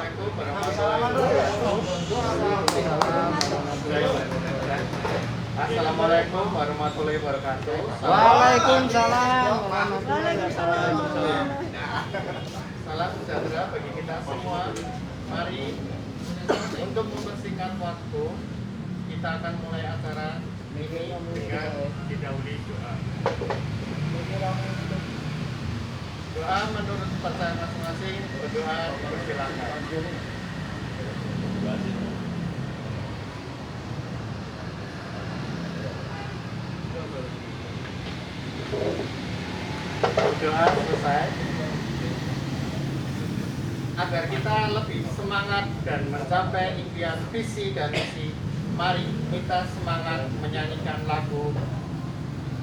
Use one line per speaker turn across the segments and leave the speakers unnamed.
Assalamualaikum warahmatullahi wabarakatuh. Assalamualaikum warahmatullahi wabarakatuh.
Waalaikumsalam warahmatullahi wabarakatuh.
Salam sejahtera bagi kita semua. Mari untuk mempersingkat waktu, kita akan mulai acara ini dengan didahului doa. Doa menurut kepercayaan masing-masing, berdoa dipersilakan. Doa selesai. Agar kita lebih semangat dan mencapai impian visi dan misi, mari kita semangat menyanyikan lagu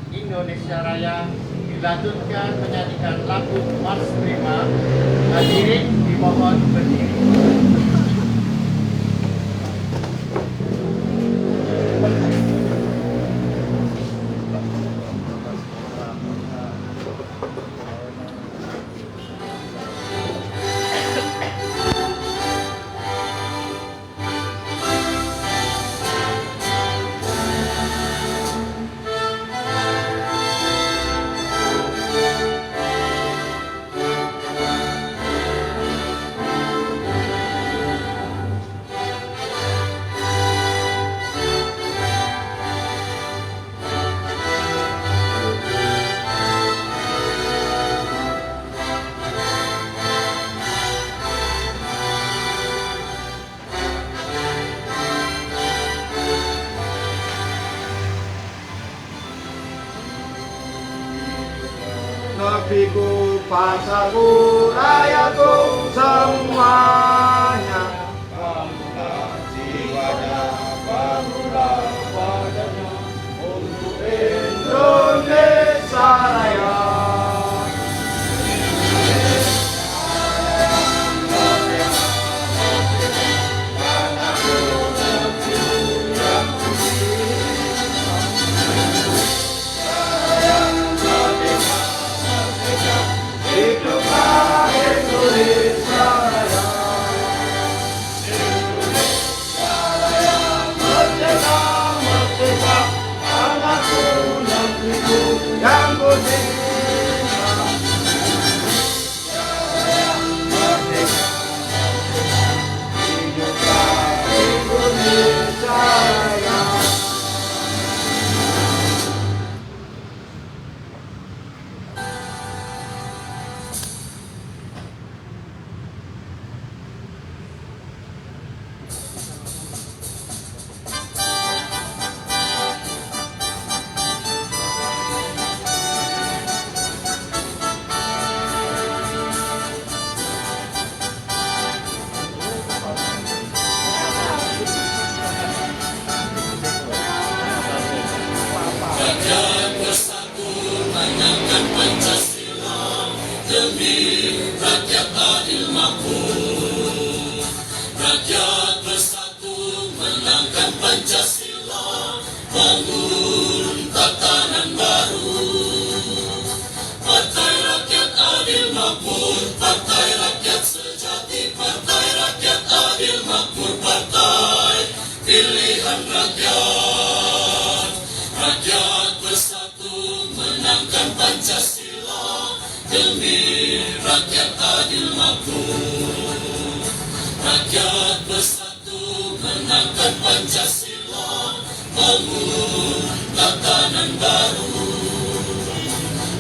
Indonesia Raya, dilanjutkan menyanyikan lagu Mars Prima. Hadirin dimohon berdiri.
Negeriku, bangsaku, rakyatku semuanya, bangga jiwanya, bangga badannya untuk Indonesia Raya.
Rakyat bersatu menangkan Pancasila, bangun tatanan baru. Partai Rakyat Adil Makmur, Partai Rakyat Sejati, Partai Rakyat Adil Makmur, Partai Pilihan Rakyat. Rakyat bersatu menangkan Pancasila demi rakyat adil makmur. Rakyat bersatu menangkan Pancasila, bangun tatanan baru.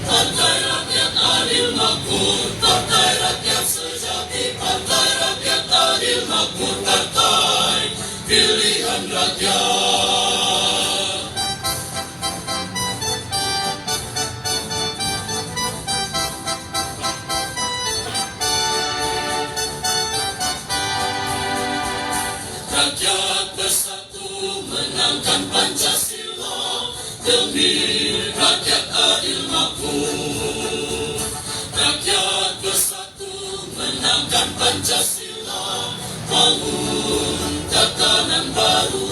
Partai Rakyat Adil Makmur, Partai Rakyat Sejati, Partai Rakyat Adil Makmur, Partai Pilihan Rakyat. Rakyat bersatu menangkan Pancasila demi rakyat adil makmur. Rakyat bersatu menangkan Pancasila, bangun tatanan baru.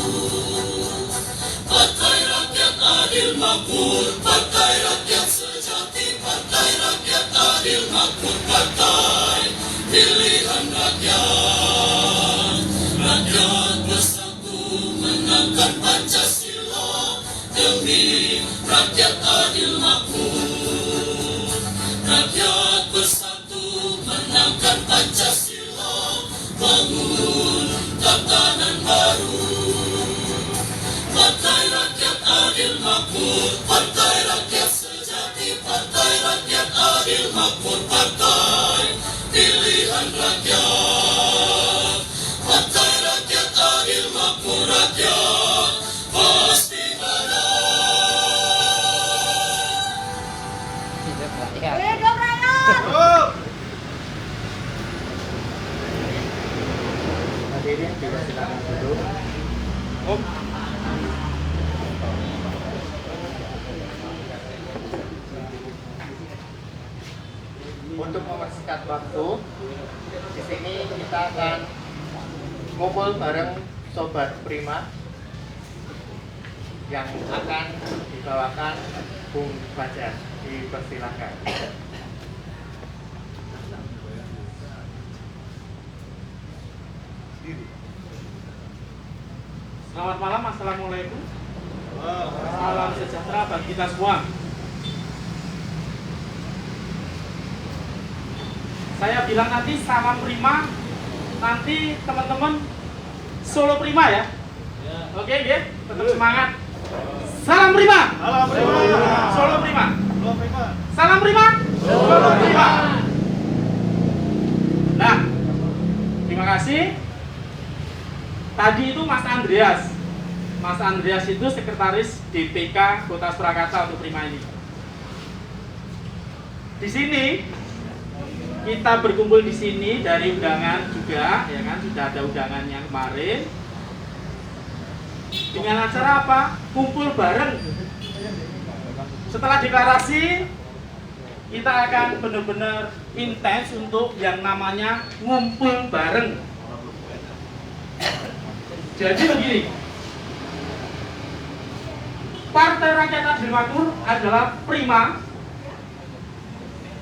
Partai Rakyat Adil Makmur, Partai Rakyat Sejati, Partai Rakyat Adil Makmur, Partai Pilihan Rakyat. rakyat bersatu menangkan Pancasila, bangun tatanan baru. Partai Rakyat Adil Makmur, Partai Rakyat Sejati, Partai Rakyat Adil Makmur, Partai Pilihan Rakyat. Partai Rakyat Adil Makmur, rakyat pasti menang.
Hidup rakyat!
Hadirin juga silakan duduk. Untuk mempersingkat waktu, di sini kita akan ngumpul bareng Sobat Prima yang akan dibawakan Bung Fajar. Dipersilakan.
Selamat malam, assalamualaikum. Salam sejahtera bagi kita semua. Saya bilang nanti salam prima, nanti teman-teman solo prima ya. Oke, ya, tetap semangat. Salam prima.
Salam prima.
Solo prima.
Salam prima.
Salam prima. Solo prima. Nah, terima kasih. Tadi itu Mas Andreas. Mas Andreas itu sekretaris DPK Kota Surakarta untuk Prima ini. Di sini kita berkumpul di sini dari undangan juga, ya kan, sudah ada undangan yang kemarin. Dengan acara apa? Kumpul bareng. Setelah deklarasi, kita akan benar-benar intens untuk yang namanya ngumpul bareng. Jadi begini, Partai Rakyat Adil Makmur adalah Prima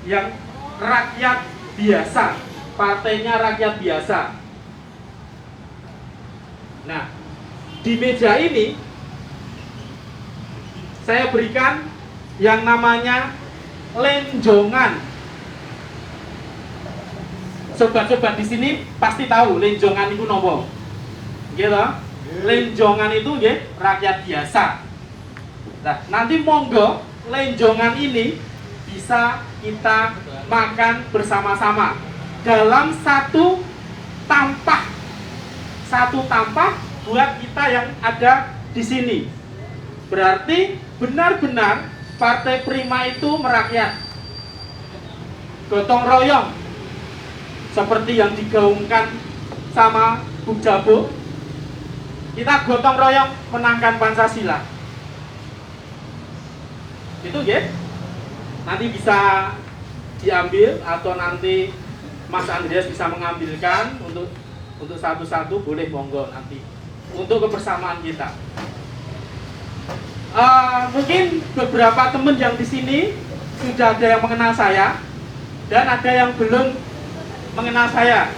yang rakyat biasa, partainya rakyat biasa. Nah, di meja ini saya berikan yang namanya lenjongan. Sobat-sobat di sini pasti tahu lenjongan itu nopo. Gitu. Lenjongan itu ya rakyat biasa. Nah, nanti monggo lenjongan ini bisa kita makan bersama-sama dalam satu tampah. Satu tampah buat kita yang ada di sini. Berarti benar-benar Partai Prima itu merakyat. Gotong royong seperti yang digaungkan sama Bung Jabo. Kita gotong royong menangkan Pancasila. Itu ya. Nanti bisa diambil atau nanti Mas Andreas bisa mengambilkan untuk satu-satu, boleh monggo nanti untuk kebersamaan kita. Mungkin beberapa teman yang di sini sudah ada yang mengenal saya dan ada yang belum mengenal saya.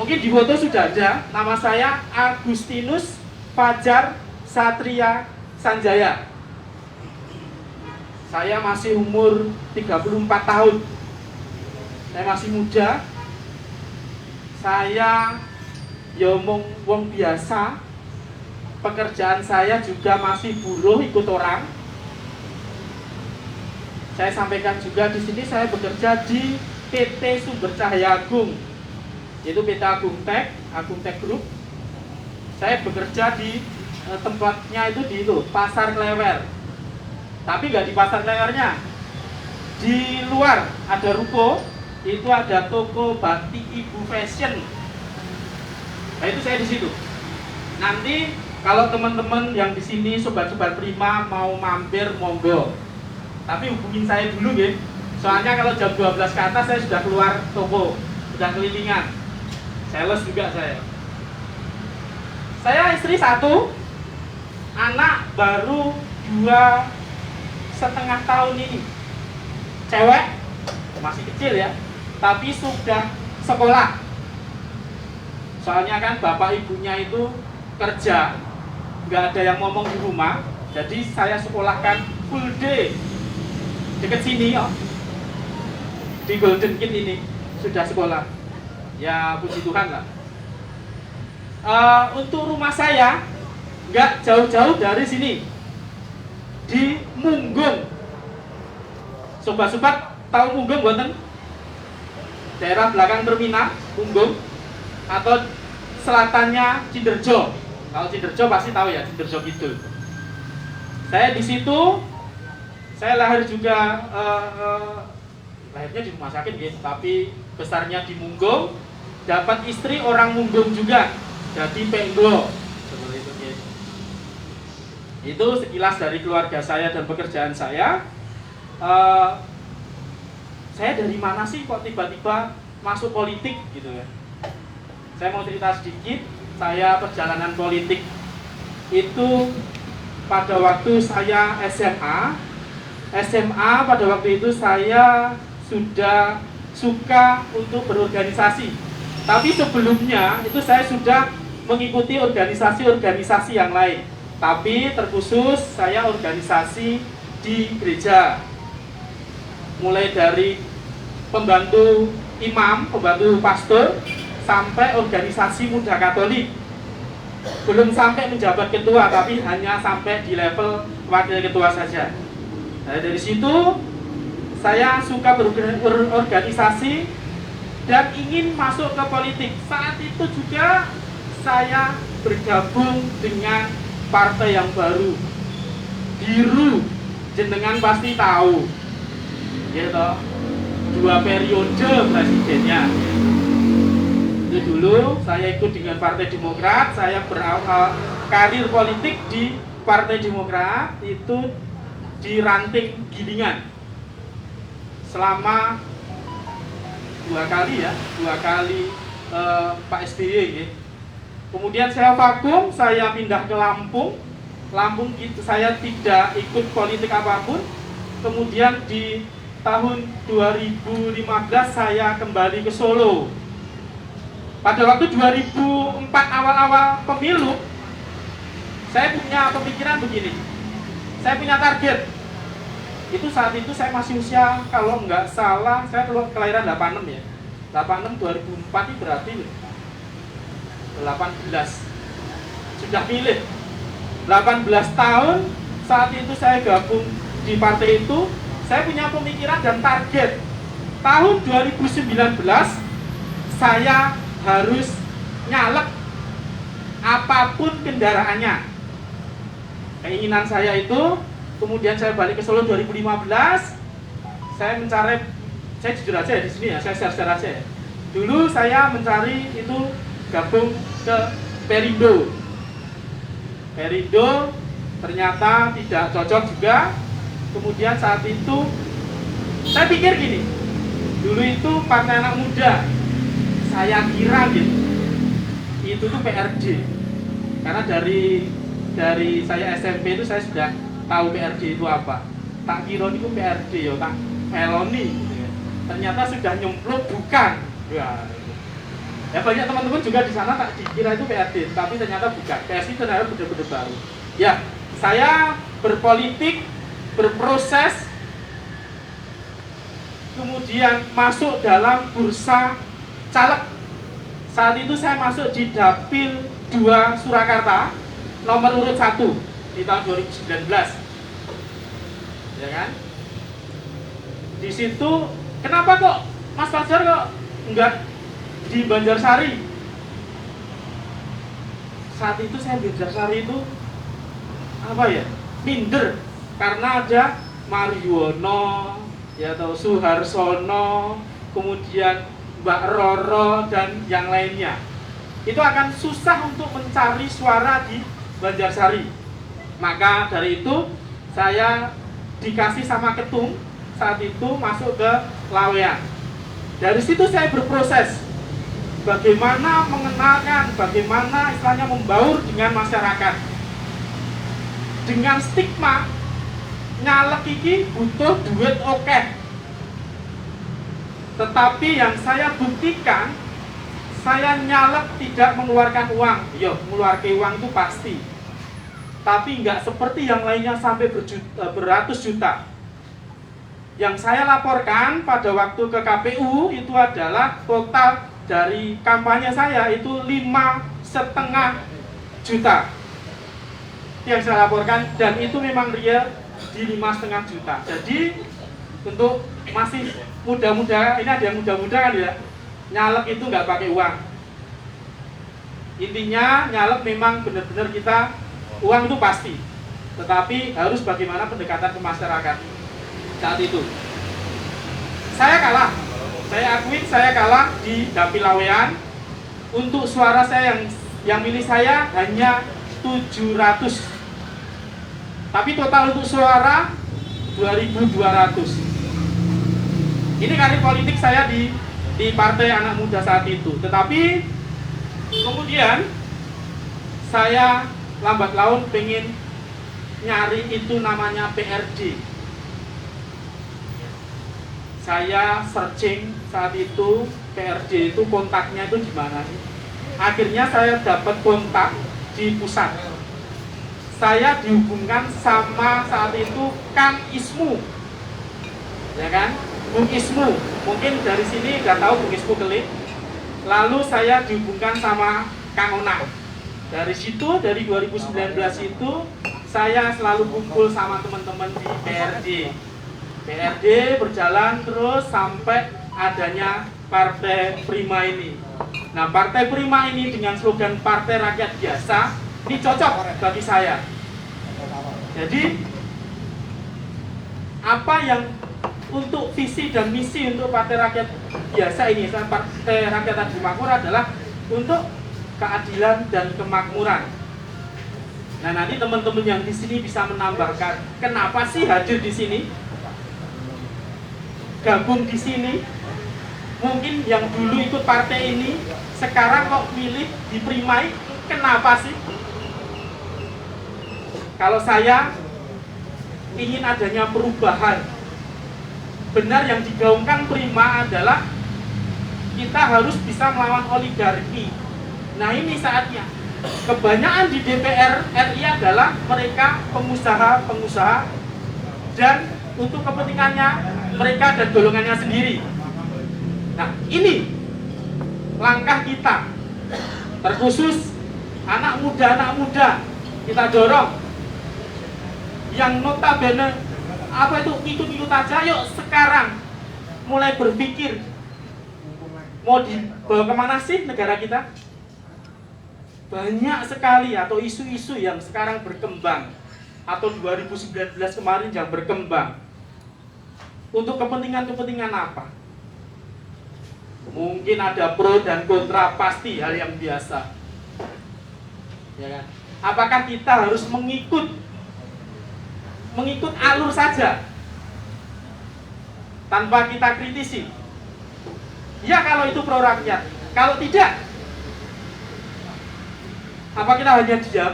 Mungkin di foto sudah ada, nama saya Agustinus Fajar Satria Sanjaya. Saya masih umur 34 tahun. Saya masih muda. Saya ya wong biasa. Pekerjaan saya juga masih buruh ikut orang. Saya sampaikan juga di sini saya bekerja di PT Sumber Cahaya Agung. Yaitu PT Agung Tech Group. Saya bekerja di tempatnya itu di Pasar Klewer. Tapi nggak di Pasar Klewernya. Di luar ada ruko, itu ada toko batik Ibu Fashion. Nah, itu saya di situ. Nanti kalau teman-teman yang di sini sobat-sobat Prima mau mampir monggo. Tapi hubungin saya dulu ya. Soalnya kalau jam 12 ke atas saya sudah keluar toko, sudah kelilingan. Sales juga saya. Saya istri 1, anak baru 2,5 tahun ini. Cewek, masih kecil ya, tapi sudah sekolah. Soalnya kan bapak ibunya itu kerja, nggak ada yang ngomong di rumah, jadi saya sekolahkan full day. dekat sini oh. Di Golden Kid ini sudah sekolah. Ya puji Tuhan lah. Untuk rumah saya nggak jauh-jauh dari sini, di Munggung. Sobat-sobat tahu Munggung buatan? Daerah belakang terminal Munggung atau selatannya Cinderjo. Kalau Cinderjo pasti tahu ya, Cinderjo Kidul. Saya di situ, saya lahir juga lahirnya di rumah sakit gitu, tapi besarnya di Munggung, dapat istri orang Munggung juga, jadi penggo. Seperti itu gitu. Itu sekilas dari keluarga saya dan pekerjaan saya. Saya dari mana sih kok tiba-tiba masuk politik gitu ya? Saya mau cerita sedikit. Saya perjalanan politik itu pada waktu saya SMA pada waktu itu saya sudah suka untuk berorganisasi. Tapi sebelumnya itu saya sudah mengikuti organisasi-organisasi yang lain. Tapi terkhusus saya organisasi di gereja. Mulai dari pembantu imam, pembantu pastor, sampai organisasi muda Katolik. Belum sampai menjabat ketua, tapi hanya sampai di level wakil ketua saja. Nah, dari situ saya suka berorganisasi dan ingin masuk ke politik. Saat itu juga saya bergabung dengan partai yang baru, Biru. Jenengan pasti tahu, gitu. 2 periode presidennya. Itu dulu saya ikut dengan Partai Demokrat. Saya berawal karir politik di Partai Demokrat itu di Ranting Gilingan selama 2 kali Pak SBY gitu. Kemudian saya vakum, saya pindah ke Lampung gitu, saya tidak ikut politik apapun. Kemudian di tahun 2015 saya kembali ke Solo. Pada waktu 2004 awal-awal pemilu, saya punya pemikiran begini. Saya punya target. Itu saat itu saya masih usia, kalau nggak salah, saya kelahiran 86 ya. 86 2004 itu berarti 18. Sudah pilih. 18 tahun saat itu saya gabung di partai itu. Saya punya pemikiran dan target. Tahun 2019 saya harus nyalek apapun kendaraannya. Keinginan saya itu. Kemudian saya balik ke Solo 2015. Saya mencari, saya jujur aja ya di sini ya, saya share aja ya. Dulu saya mencari itu gabung ke Perindo. Perindo ternyata tidak cocok juga. Kemudian saat itu saya pikir gini, dulu itu Partai Anak Muda, saya kira gitu, itu tuh PRD. Karena dari saya SMP itu saya sudah tahu PRD itu apa. Tak kira itu PRD ya, tak feloni gitu ya. Ternyata sudah nyemplung bukan. Ya banyak teman-teman juga di sana tak dikira itu PRD, tapi ternyata bukan. PSI ternyata benar-benar baru. Ya, saya berpolitik, berproses, kemudian masuk dalam bursa caleg. Saat itu saya masuk di Dapil 2 Surakarta, nomor urut 1 di tahun 2019. Ya kan? Di situ kenapa kok Mas Fajar kok enggak di Banjarsari? Saat itu saya di Banjarsari itu apa ya? Minder karena ada Mariono, ya atau Suharsono, kemudian Mbak Roro dan yang lainnya. Itu akan susah untuk mencari suara di Banjarsari. Maka dari itu saya dikasih sama ketum saat itu masuk ke Lawean. Dari situ saya berproses bagaimana mengenalkan, bagaimana istilahnya membaur dengan masyarakat. Dengan stigma nyalek iki butuh duit oke. Tetapi yang saya buktikan, saya nyalek tidak mengeluarkan uang. Yo, mengeluarkan uang itu pasti. Tapi nggak seperti yang lainnya sampai beratus juta. Yang saya laporkan pada waktu ke KPU itu adalah total dari kampanye saya itu 5,5 juta yang saya laporkan, dan itu memang real di 5,5 juta. Jadi untuk masih muda-muda, ini ada yang muda-muda kan ya, nyalek itu nggak pakai uang. Intinya nyalek memang benar-benar kita uang itu pasti, tetapi harus bagaimana pendekatan ke masyarakat. Saat itu saya kalah, saya akuin saya kalah di Dapil Lawean. Untuk suara saya yang milih saya hanya 700, tapi total untuk suara 2.200. Ini karir politik saya di Partai Anak Muda saat itu. Tetapi kemudian saya lambat laun pengen nyari itu namanya PRD. Saya searching saat itu PRD itu kontaknya itu di mana sih? Akhirnya saya dapat kontak di pusat. Saya dihubungkan sama saat itu Kang Ismu, ya kan? Bung Ismu, mungkin dari sini udah tahu Bung Ismu Kelit. Lalu saya dihubungkan sama Kang Onang. Dari situ, dari 2019 itu saya selalu kumpul sama teman-teman di PRD. PRD berjalan terus sampai adanya Partai Prima ini. Nah, Partai Prima ini dengan slogan Partai Rakyat Biasa ini cocok bagi saya. Jadi apa yang untuk visi dan misi untuk Partai Rakyat Biasa ini, Partai Rakyat Adil Makmur adalah untuk keadilan dan kemakmuran. Nah, nanti teman-teman yang di sini bisa menambahkan kenapa sih hadir di sini, gabung di sini. Mungkin yang dulu ikut partai ini sekarang kok milih di Primai, kenapa sih? Kalau saya ingin adanya perubahan. Benar yang digaungkan Prima adalah kita harus bisa melawan oligarki. Nah, ini saatnya. Kebanyakan di DPR RI adalah mereka pengusaha-pengusaha, dan untuk kepentingannya mereka dan golongannya sendiri. Nah, ini langkah kita, terkhusus anak muda kita dorong yang notabene apa itu ikut-ikut aja. Yuk sekarang mulai berpikir mau dibawa kemana sih negara kita. Banyak sekali atau isu-isu yang sekarang berkembang atau 2019 kemarin yang berkembang. Untuk kepentingan-kepentingan apa? Mungkin ada pro dan kontra, pasti hal yang biasa. Ya kan? Apakah kita harus mengikut alur saja tanpa kita kritisi? Ya, kalau itu pro rakyat. Kalau tidak, apa kita hanya diam?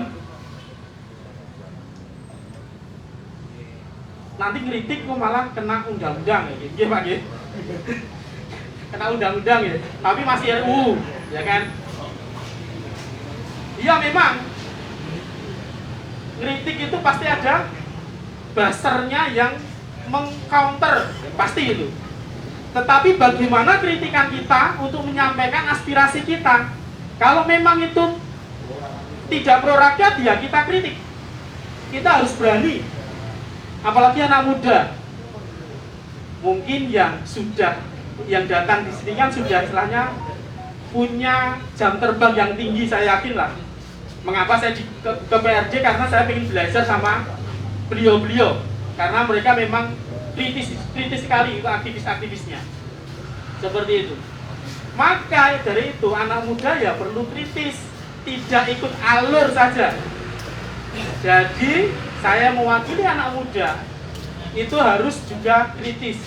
Nanti kritik kok malah kena undang-undang ya, gitu Pak ya. Kena undang-undang ya, tapi masih RUU, ya kan? Iya, memang kritik itu pasti ada basernya yang mengcounter, pasti itu. Tetapi bagaimana kritikan kita untuk menyampaikan aspirasi kita? Kalau memang itu tidak pro rakyat, ya kita kritik. Kita harus berani. Apalagi anak muda. Mungkin yang datang di sini kan sudah istilahnya punya jam terbang yang tinggi, saya yakin lah. Mengapa saya ke PRJ? Karena saya ingin belajar sama beliau-beliau. Karena mereka memang kritis sekali itu aktivis-aktivisnya. Seperti itu. Maka dari itu anak muda ya perlu kritis, tidak ikut alur saja. Jadi saya mewakili anak muda itu harus juga kritis.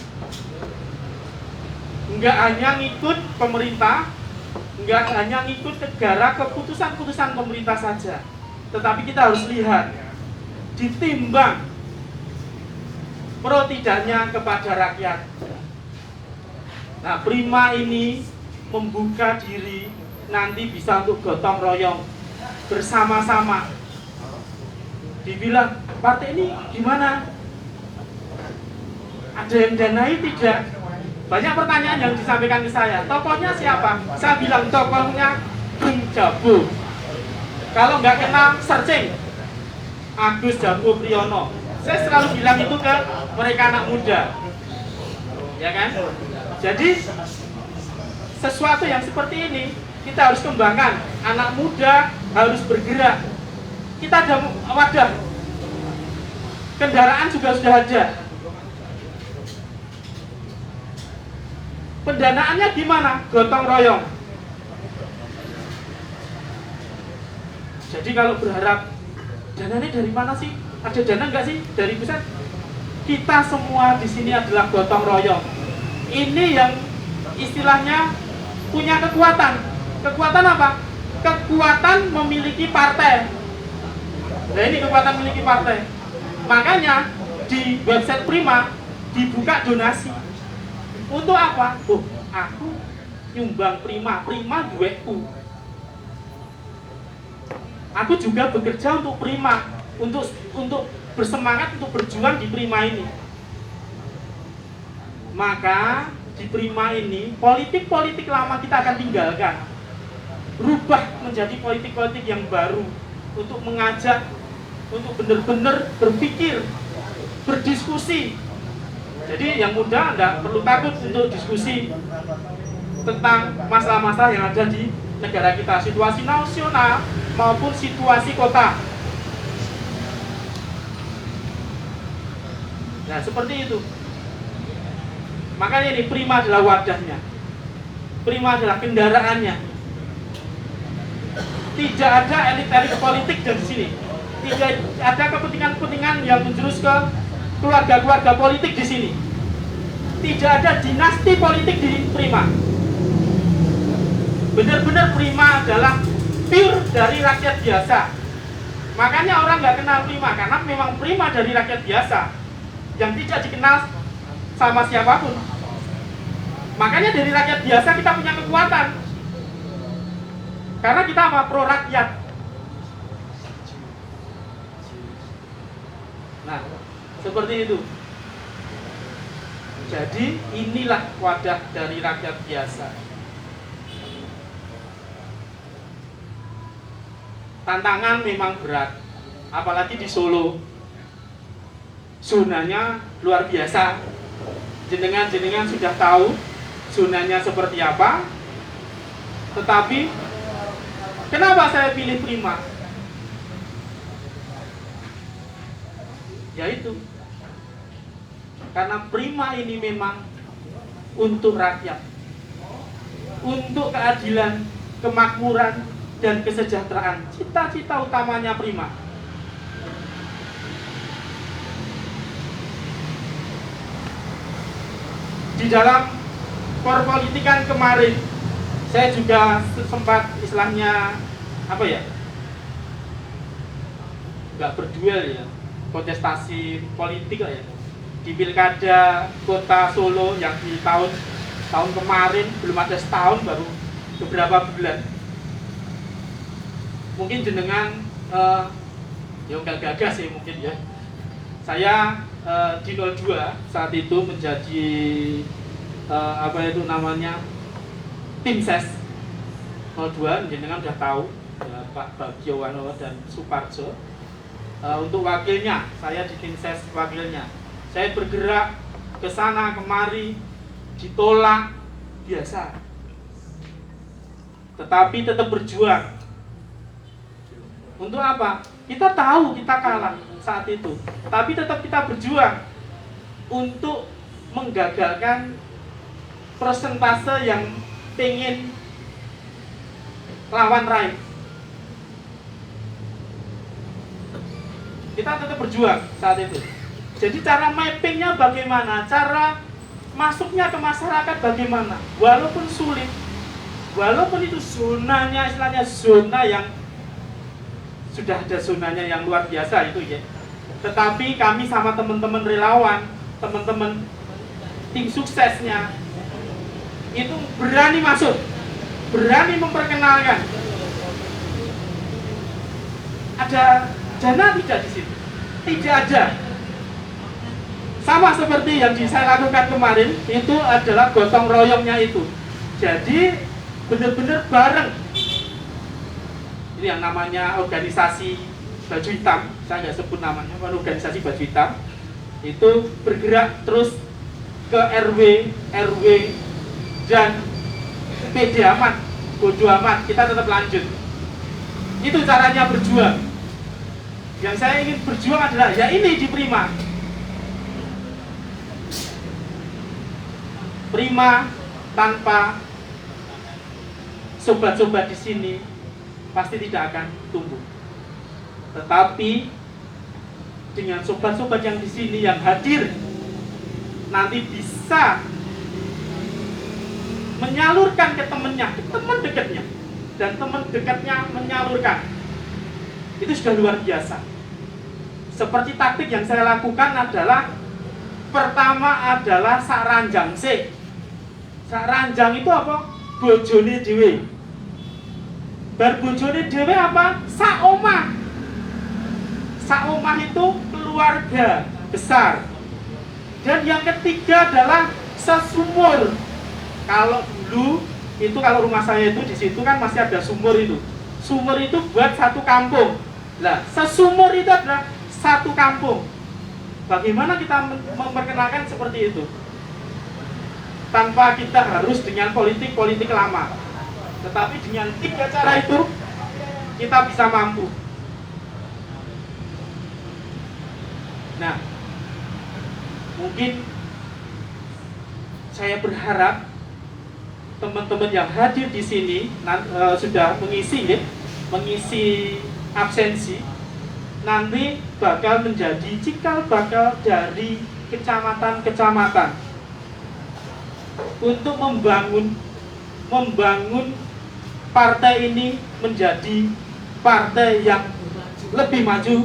Enggak hanya ngikut pemerintah, enggak hanya ngikut negara, keputusan-keputusan pemerintah saja. Tetapi kita harus lihat, ditimbang pro tidaknya kepada rakyat. Nah, Prima ini membuka diri nanti bisa untuk gotong royong bersama-sama. Dibilang partai ini gimana? Ada yang danai tidak? Banyak pertanyaan yang disampaikan ke saya. Tokohnya siapa? Saya bilang tokohnya Bung Jabu. Kalau nggak kenal, searching Agus Jabu Priyono. Saya selalu bilang itu ke mereka anak muda, ya kan? Jadi sesuatu yang seperti ini kita harus kembangkan. Anak muda harus bergerak. Kita ada wadah, kendaraan juga sudah ada. Pendanaannya gimana? Gotong royong. Jadi kalau berharap dananya dari mana sih? Ada dana nggak sih dari pusat? Kita semua di sini adalah gotong royong. Ini yang istilahnya punya kekuatan. Kekuatan apa? Kekuatan memiliki partai. Nah ini kekuatan memiliki partai. Makanya di website Prima dibuka donasi. Untuk apa? Oh, aku nyumbang Prima duitku. Aku juga bekerja untuk Prima, untuk bersemangat untuk berjuang di Prima ini. Maka di Prima ini politik-politik lama kita akan tinggalkan, rubah menjadi politik-politik yang baru untuk mengajak, untuk benar-benar berpikir, berdiskusi. Jadi yang muda Anda perlu takut untuk diskusi tentang masalah-masalah yang ada di negara kita, situasi nasional maupun situasi kota. Nah seperti itu. Makanya ini Prima adalah wadahnya, Prima adalah kendaraannya. Tidak ada elit-elit politik dari sini. Tidak ada kepentingan-kepentingan yang menjurus ke keluarga-keluarga politik di sini. Tidak ada dinasti politik di Prima. Benar-benar Prima adalah pure dari rakyat biasa. Makanya orang nggak kenal Prima karena memang Prima dari rakyat biasa yang tidak dikenal sama siapapun. Makanya dari rakyat biasa kita punya kekuatan. Karena kita apa? Pro rakyat. Nah, seperti itu. Jadi inilah wadah dari rakyat biasa. Tantangan memang berat, apalagi di Solo. Zonanya luar biasa. Jenengan sudah tahu zonanya seperti apa. Tetapi kenapa saya pilih Prima? Yaitu karena Prima ini memang untuk rakyat, untuk keadilan, kemakmuran, dan kesejahteraan. Cita-cita utamanya Prima. Di dalam perpolitikan kemarin, saya juga sempat istilahnya apa ya? Nggak berduel ya, kontestasi politik lah ya. Di pilkada kota Solo yang di tahun kemarin, belum ada setahun, baru beberapa bulan. Mungkin jenengan ya nggak gagas ya mungkin ya. Saya di 02 saat itu menjadi apa itu namanya tim ses 02, jenengan udah tahu ya, Pak Bagio Wanowo dan Suparjo. Untuk wakilnya, saya di tim ses wakilnya. Saya bergerak ke sana kemari, ditolak biasa, tetapi tetap berjuang. Untuk apa? Kita tahu kita kalah saat itu, tapi tetap kita berjuang untuk menggagalkan persentase yang pengen lawan Rai. Kita tetap berjuang saat itu. Jadi cara mappingnya bagaimana, cara masuknya ke masyarakat bagaimana, walaupun sulit, walaupun itu zonanya istilahnya zona yang sudah ada zonanya yang luar biasa itu ya. Tetapi kami sama teman-teman relawan, teman-teman tim suksesnya itu berani masuk, berani memperkenalkan. Ada dana tidak di situ? Tidak ada. Sama seperti yang saya lakukan kemarin, itu adalah gotong royongnya itu. Jadi benar-benar bareng. Ini yang namanya organisasi baju hitam, saya nggak sebut namanya, organisasi baju hitam. Itu bergerak terus ke RW, RW, dan PD amat, bodo amat, kita tetap lanjut. Itu caranya berjuang. Yang saya ingin berjuang adalah ya ini di Prima. Prima tanpa sobat-sobat di sini pasti tidak akan tumbuh. Tetapi dengan sobat-sobat yang di sini yang hadir nanti bisa menyalurkan ke temennya, ke teman dekatnya, dan teman dekatnya menyalurkan. Itu sudah luar biasa. Seperti taktik yang saya lakukan adalah pertama adalah sak ranjang sih. Sak ranjang itu apa? Bojone dhewe. Bar bojone dhewe apa? Sak omah. Sak omah itu keluarga besar. Dan yang ketiga adalah sesumur. Kalau dulu itu kalau rumah saya itu di situ kan masih ada sumur itu. Sumur itu buat satu kampung. Nah, sesumur itu adalah satu kampung. Bagaimana kita memperkenalkan seperti itu? Tanpa kita harus dengan politik lama. Tetapi dengan 3 cara itu kita bisa mampu. Nah, mungkin saya berharap teman-teman yang hadir di sini sudah mengisi absensi, nanti bakal menjadi cikal bakal dari kecamatan-kecamatan untuk membangun partai ini menjadi partai yang lebih maju,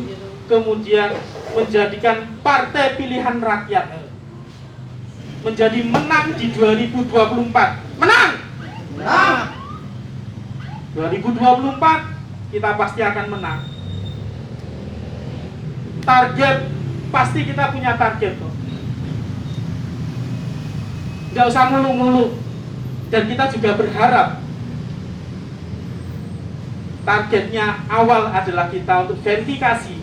kemudian menjadikan partai pilihan rakyat menjadi menang di 2024. Menang!
Menang!
2024 kita pasti akan menang. Target, pasti kita punya target kok. Nggak usah mulu-mulu. Dan kita juga berharap targetnya awal adalah kita untuk verifikasi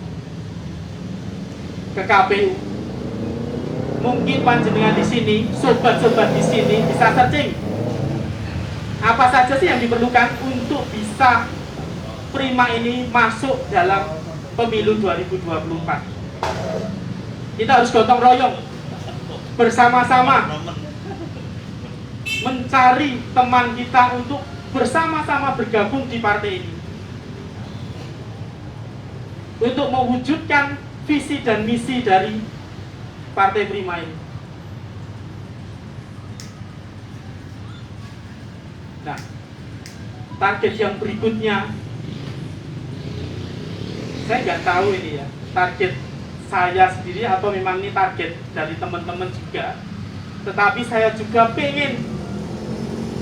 ke KPU. Mungkin panjenengan di sini, sobat-sobat di sini bisa searching apa saja sih yang diperlukan untuk bisa Prima ini masuk dalam pemilu 2024. Kita harus gotong royong bersama-sama mencari teman kita untuk bersama-sama bergabung di partai ini untuk mewujudkan visi dan misi dari Partai Prima ini. Nah, target yang berikutnya, saya nggak tahu ini ya, target saya sendiri atau memang ini target dari teman-teman juga. Tetapi saya juga pengen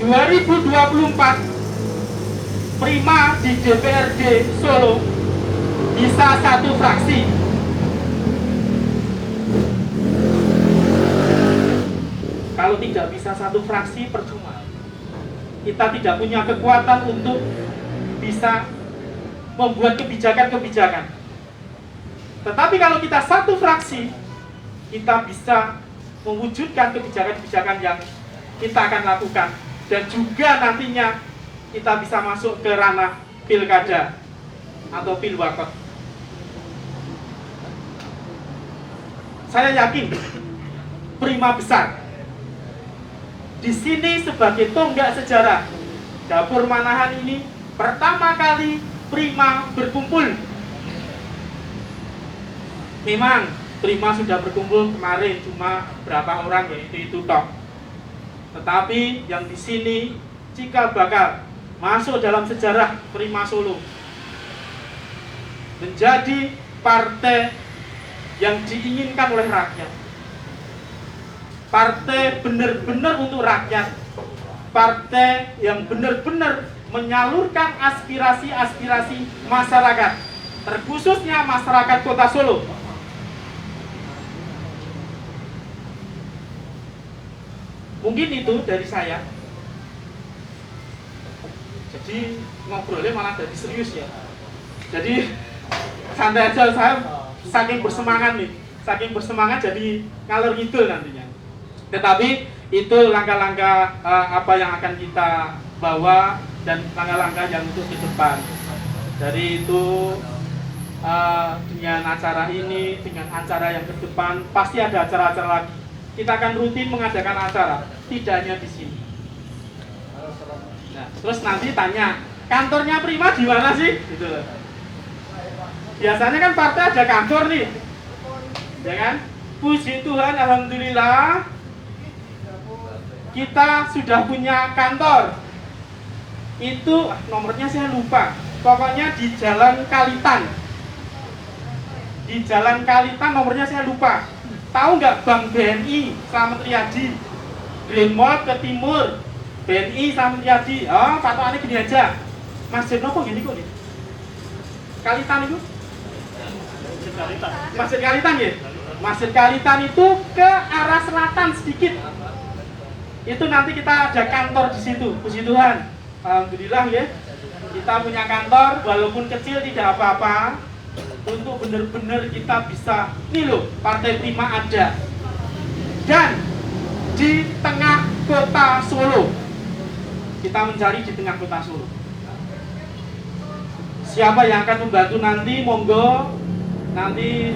2024 Prima di DPRD Solo bisa satu fraksi. Kalau tidak bisa satu fraksi, percuma. Kita tidak punya kekuatan untuk bisa membuat kebijakan-kebijakan. Tetapi kalau kita satu fraksi, kita bisa mewujudkan kebijakan-kebijakan yang kita akan lakukan. Dan juga nantinya kita bisa masuk ke ranah pilkada atau pilwakot. Saya yakin Prima besar. Di sini sebagai tonggak sejarah, Dapur Manahan ini pertama kali Prima berkumpul. Memang Prima sudah berkumpul kemarin cuma berapa orang, yaitu itu toh. Tetapi yang di sini cikal bakal masuk dalam sejarah Prima Solo, menjadi partai yang diinginkan oleh rakyat. Partai benar-benar untuk rakyat. Partai yang benar-benar menyalurkan aspirasi-aspirasi masyarakat, terkhususnya masyarakat Kota Solo. Mungkin itu dari saya. Jadi ngobrolnya malah jadi serius ya. Jadi santai aja, saya saking bersemangat nih, saking bersemangat jadi ngalor ngidul nantinya. Tetapi itu langkah-langkah apa yang akan kita bawa dan langkah-langkah yang untuk ke depan. Dari itu dengan acara ini, dengan acara yang ke depan pasti ada acara-acara lagi. Kita akan rutin mengadakan acara, tidak hanya di sini. Nah, terus nanti tanya, kantornya Prima di mana sih? Gitu loh. Biasanya kan partai ada kantor nih, ya kan? Puji Tuhan, alhamdulillah, kita sudah punya kantor. Itu nomornya saya lupa. Pokoknya di Jalan Kalitan. Di Jalan Kalitan nomornya saya lupa. Tahu nggak Bank BNI Slamet Riyadi? Green Mall ke timur. BNI Slamet Riyadi. Oh, patokannya gini aja. Masjid nopo gini kok nih? Kalitan itu? Masjid Kalitan ya? Masjid Kalitan itu ke arah selatan sedikit. Itu nanti kita ada kantor di situ. Puji Tuhan. Alhamdulillah ya. Kita punya kantor walaupun kecil tidak apa-apa. Untuk benar-benar kita bisa, nih loh, Partai Prima ada. Dan di tengah kota Solo. Kita mencari di tengah kota Solo. Siapa yang akan membantu nanti, monggo. Nanti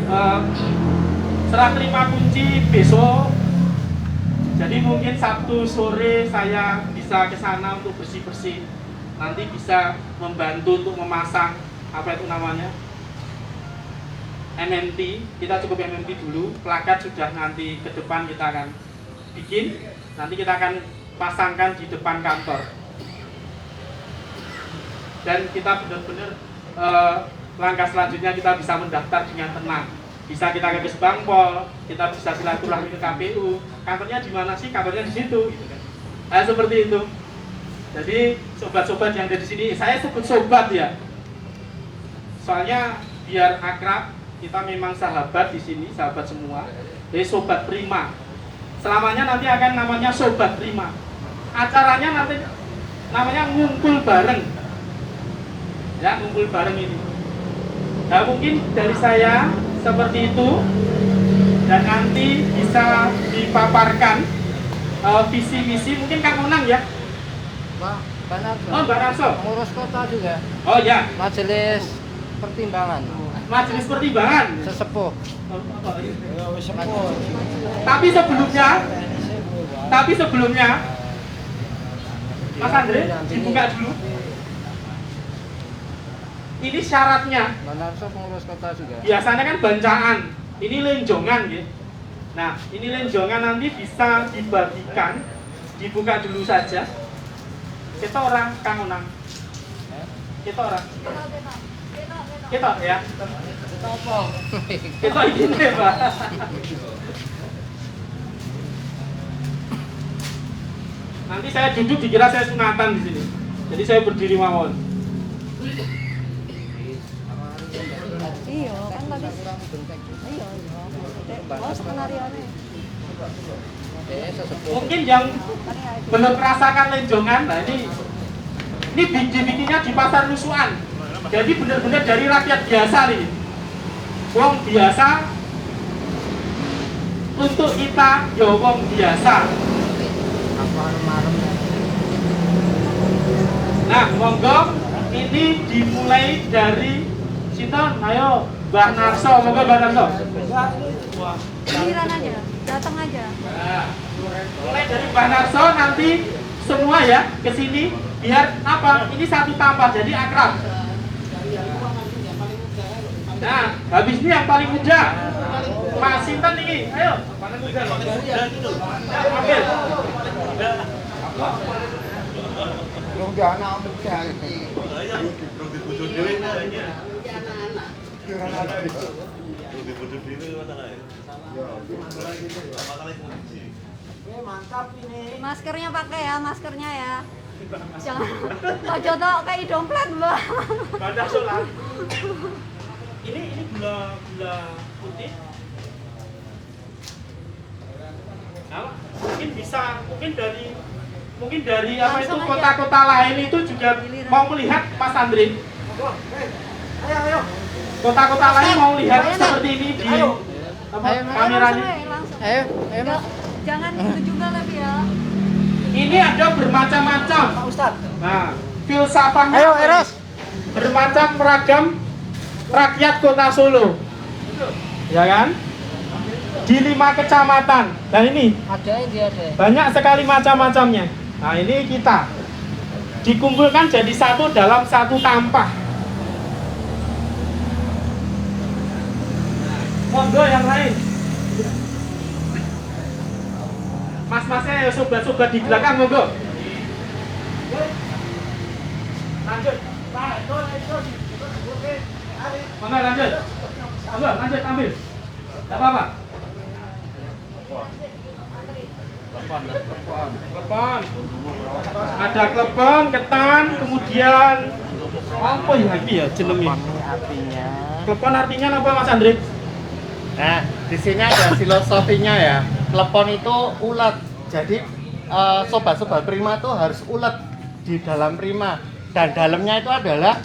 serah terima kunci besok. Jadi mungkin Sabtu sore saya bisa ke sana untuk bersih-bersih. Nanti bisa membantu untuk memasang apa itu namanya? MMT, kita cukup MMT dulu, plakat sudah nanti ke depan kita akan bikin, nanti kita akan pasangkan di depan kantor. Dan kita benar-benar langkah selanjutnya kita bisa mendaftar dengan tenang. Bisa kita ke Kesbangpol, kita bisa silaturahmi ke KPU. Kantornya di mana sih? Kantornya di situ, gitu kan. Seperti itu. Jadi sobat-sobat yang ada di sini, saya sebut sobat ya. Soalnya biar akrab. Kita memang sahabat di sini, sahabat semua. Jadi Sobat Prima. Selamanya nanti akan namanya Sobat Prima. Acaranya nanti namanya ngumpul bareng. Ya, ngumpul bareng ini. Nah, mungkin dari saya seperti itu. Dan nanti bisa dipaparkan visi misi. Mungkin Kang Onang ya.
Pak Narso.
Oh, Mbak Narso.
Pengurus kota juga.
Oh ya.
Majelis pertimbangan.
Majelis pertimbangan.
Sesepuh.
Tapi sebelumnya Mas Andre dibuka dulu. Ini syaratnya.
Pak Narso pengurus kota juga.
Biasanya kan bancaan. Ini lenjongan gitu. Nah, ini lenjongan nanti bisa dibagikan. Dibuka dulu saja. Kita orang Kang Onang. Kita orang. Kita ya. Kita ini Pak. Nanti saya duduk dikira saya sunatan di sini. Jadi saya berdiri mawon.
Iya, kan tadi. Iya. Oh, skenarionya.
Mungkin yang belum merasakan lenjongan, nah ini bikinnya di pasar Nusuan. Jadi benar-benar dari rakyat biasa nih. Wong biasa untuk kita, ya wong biasa. Nah, monggo ini dimulai dari Sinton, ayo Mbak Narso, monggo Mbak Narso.
Giliran aja, datang aja.
Nah, mulai dari Mbak Narso nanti semua ya ke sini biar apa? Ini satu tambah jadi akrab. Nah, habis ini yang paling muda. Pak Sinten ini, ayo. Paling muda. Ambil.
Maskernya pakai ya, maskernya ya. Jangan ojo tok kayak dompet, Mbak.
Pada sholat. Ini gula putih. Nah, mungkin dari apa itu
Langsung aja.
kota-kota lain itu juga
Giliran.
mau melihat Mas Andre. Kota-kota lain mau lihat
Ayo,
seperti ini di
Ayo,
kameranya.
Langsung.
Ayo, ayo Mas.
Jangan itu juga lebih ya.
Ini ada bermacam-macam. Nah, filsafatnya
Ayo, Eros.
bermacam ragam rakyat kota Solo. Ya kan? Di 5 kecamatan. Dan ini
Ada ada.
banyak sekali macam-macamnya. Nah, ini kita dikumpulkan jadi satu dalam satu tampah. Monggo yang lain. Mas-masnya ya sobat-sobat di belakang monggo. Lanjut. Monggo lanjut. Monggo lanjut ambil. Enggak apa-apa. Klepon. Ada klepon, ketan, kemudian apa yang lagi ya jenenge?
Artinya
Klepon artinya apa Mas Andre?
Nah, di sini ada filosofinya ya. Klepon itu ulet. Jadi sobat-sobat prima itu harus ulet di dalam prima. Dan dalamnya itu adalah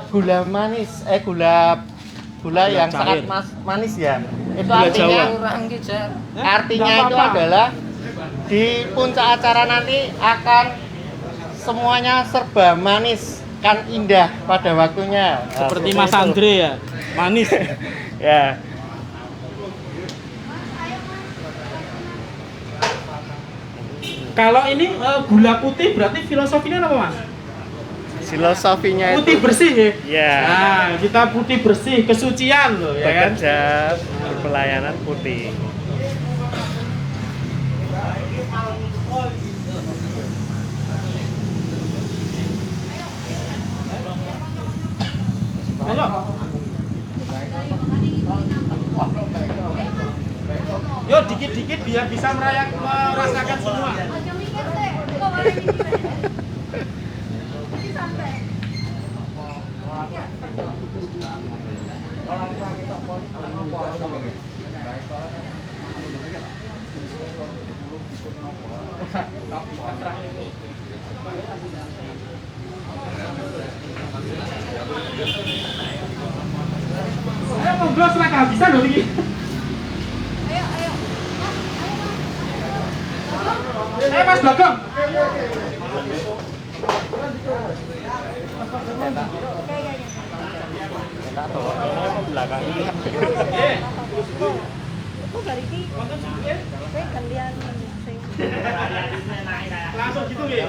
gula manis, gula yang sangat manis ya. Itu
Gula
artinya
Jawa.
kurang gijar.
artinya
Nggak
itu
apa-apa.
adalah di puncak acara nanti akan semuanya serba manis, kan indah pada waktunya. Nah,
Seperti
seperti
Mas
itu.
Andre ya, manis.
Ya.
Kalau ini gula putih berarti filosofinya apa Mas?
Filosofinya
Putih
itu
bersih ya?
ya,
Nah, kita putih bersih, kesucian loh ya kan?
bekerja pelayanan putih.
Ayo. Yo dikit-dikit biar bisa merasakan semua.
Jangan mikir deh. Kok boleh mikir? Nanti sampai.
Ayo ngobrol setelah kehabisan loh ini.
Ayo, ayo.
Mas Bagong. Eh,
Kok dari ini? Saya gantian sing.
langsung gitu ya.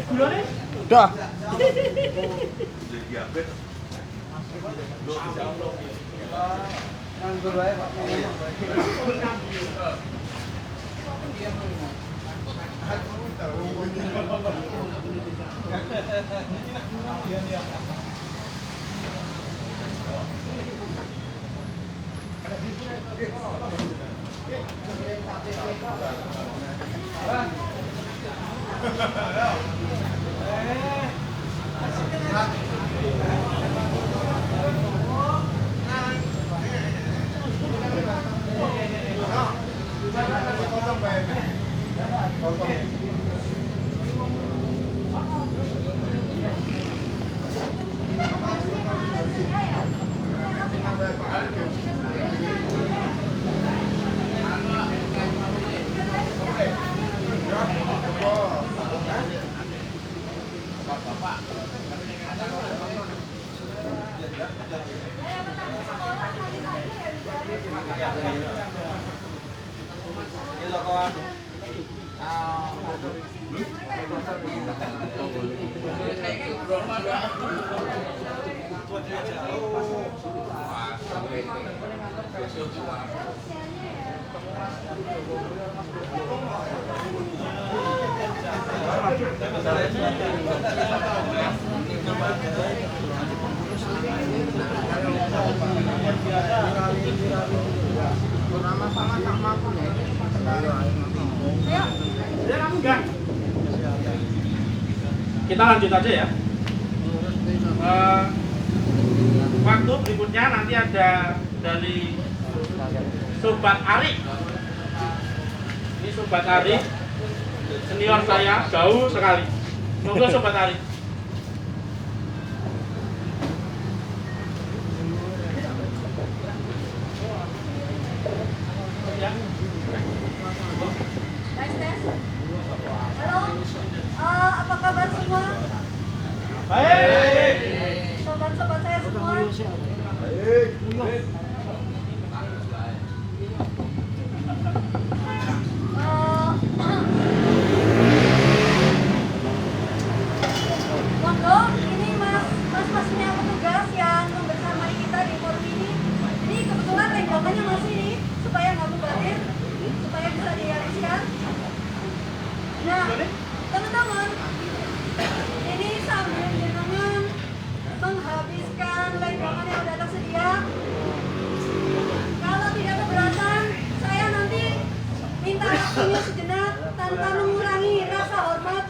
Gulanya?
Udah.
Kita lanjut aja ya. Waktu berikutnya nanti ada dari Sobat Ari. Ini Sobat Ari, senior saya, jauh sekali. Monggo Sobat Ari.
Tes tes. Halo. Apa kabar semua?
Baik.
Sobat-sobat saya semua. Monggo, ini mas-masnya petugas yang membersamai kita di forum ini. Ini kebetulan renjokannya masih nih, supaya nggak mubazir, supaya bisa dialihkan. Nah, teman-teman, ini sambil jenengan menghabiskan lenjongan yang sudah tersedia. Kalau tidak keberatan, saya nanti minta waktunya sejenak tanpa mengurangi rasa hormat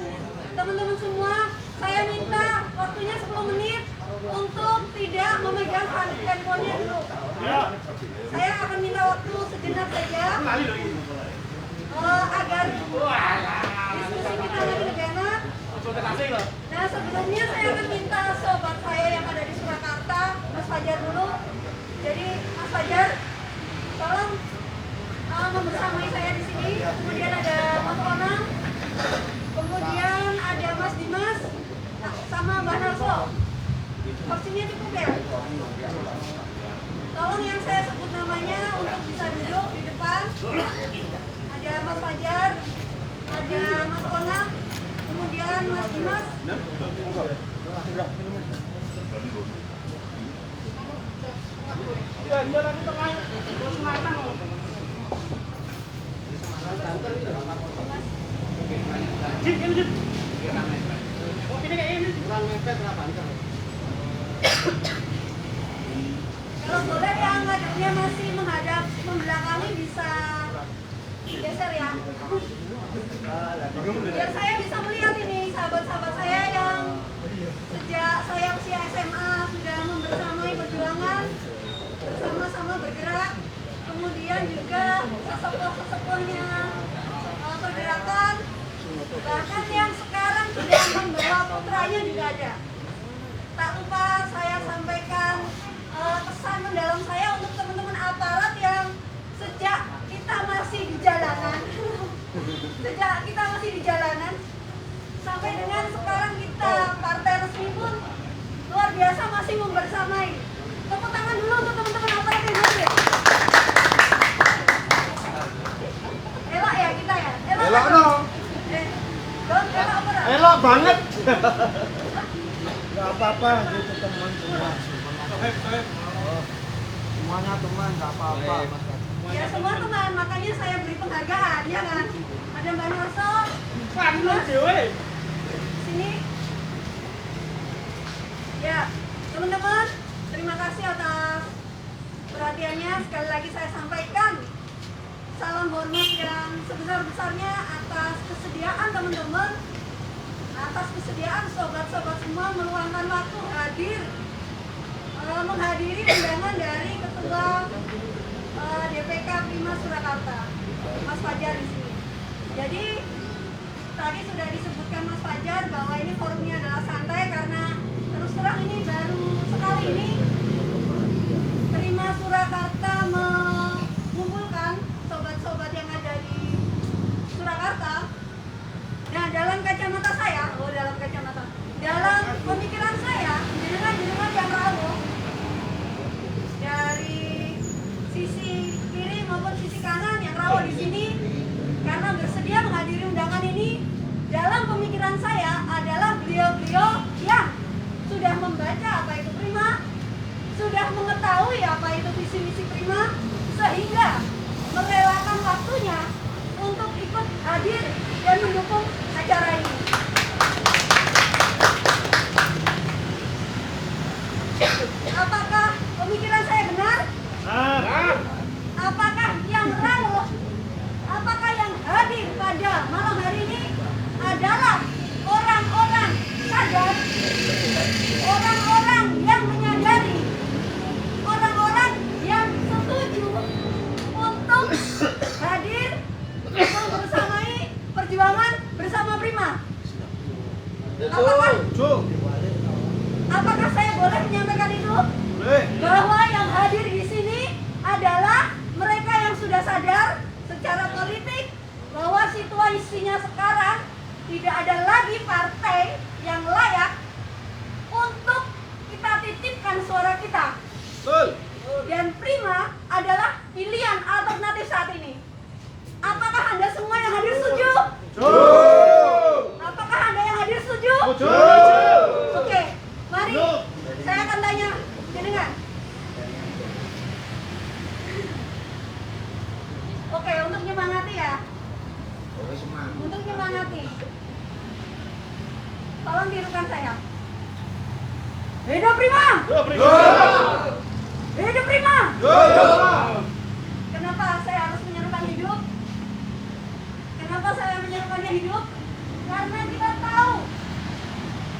teman-teman semua. Saya minta waktunya 10 menit untuk tidak memegang handphonenya dulu. Saya akan minta waktu sejenak saja agar diskusi kita lebih enak. Nah, sebelumnya saya akan minta sobat saya yang ada di Surakarta, Mas Fajar dulu. Jadi Mas Fajar, tolong membersamai saya di sini. Kemudian ada Mas Onang, kemudian ada Mas Dimas, sama Mbak Narso. Kursinya cukup ya? Tolong yang saya sebut namanya untuk bisa duduk di depan. Ada Mas Fajar, ada Mas Onang, kemudian Mas Dimas. Kalau boleh yang ngadepnya masih menghadap membelakangi bisa geser ya. Biar saya bisa melihat ini sahabat-sahabat saya yang sejak saya usia SMA sudah membersamai perjuangan, bersama-sama bergerak, kemudian juga sesepuh-sesepuhnya pergerakan, bahkan yang sekarang sudah membawa putranya juga ada. Tak lupa saya sampaikan pesan mendalam saya untuk teman-teman aparat yang sejak kita masih di jalanan sampai dengan sekarang kita partai resmi pun luar biasa masih membersamai. Tepuk tangan dulu untuk teman-teman aparat yang hadir. Elok ya kita ya? Elok
no.
Elok apa dah?
Elok banget. Gak apa-apa, gitu teman semua. Semuanya teman, gak apa-apa.
Ya semua teman, makanya saya beri penghargaan, ya kan? Ada Mbak Narso, sini. Ya, teman-teman, terima kasih atas perhatiannya. Sekali lagi saya sampaikan salam hormat yang sebesar-besarnya atas kesediaan teman-teman, atas kesediaan sobat-sobat semua meluangkan waktu hadir menghadiri undangan dari Ketua DPK Prima Surakarta, Mas Fajar di sini. Jadi tadi sudah disebutkan Mas Fajar bahwa ini forumnya adalah santai karena terus terang ini baru sekali ini Prima Surakarta mengumpulkan sobat-sobat yang ada di Surakarta. Nah, dalam kacamata saya, dalam pemikiran saya, jenengan yang rawuh dari sisi kiri maupun sisi kanan yang rawuh di sini karena bersedia menghadiri undangan ini. Dalam pemikiran saya adalah beliau-beliau yang sudah membaca apa itu Prima, sudah mengetahui apa itu visi misi Prima, sehingga merelakan waktunya untuk ikut hadir dan mendukung acara ini. Apakah pemikiran saya benar? Apakah yang rawuh, apakah yang hadir pada malam hari ini adalah orang-orang sadar, orang-orang kondisinya sekarang tidak ada lagi partai yang layak untuk kita titipkan suara kita. Dan Prima adalah pilihan alternatif saat ini. Apakah Anda semua yang hadir setuju? Apakah Anda yang hadir setuju? Oke, mari saya akan tanya jenengan. Oke, untuk menyemangati ya. Untuk menyemangati. Tolong tirukan saya. Hidup Prima! Hidup Prima! Kenapa saya harus menyerukan hidup? Kenapa saya menyerukannya hidup? Karena kita tahu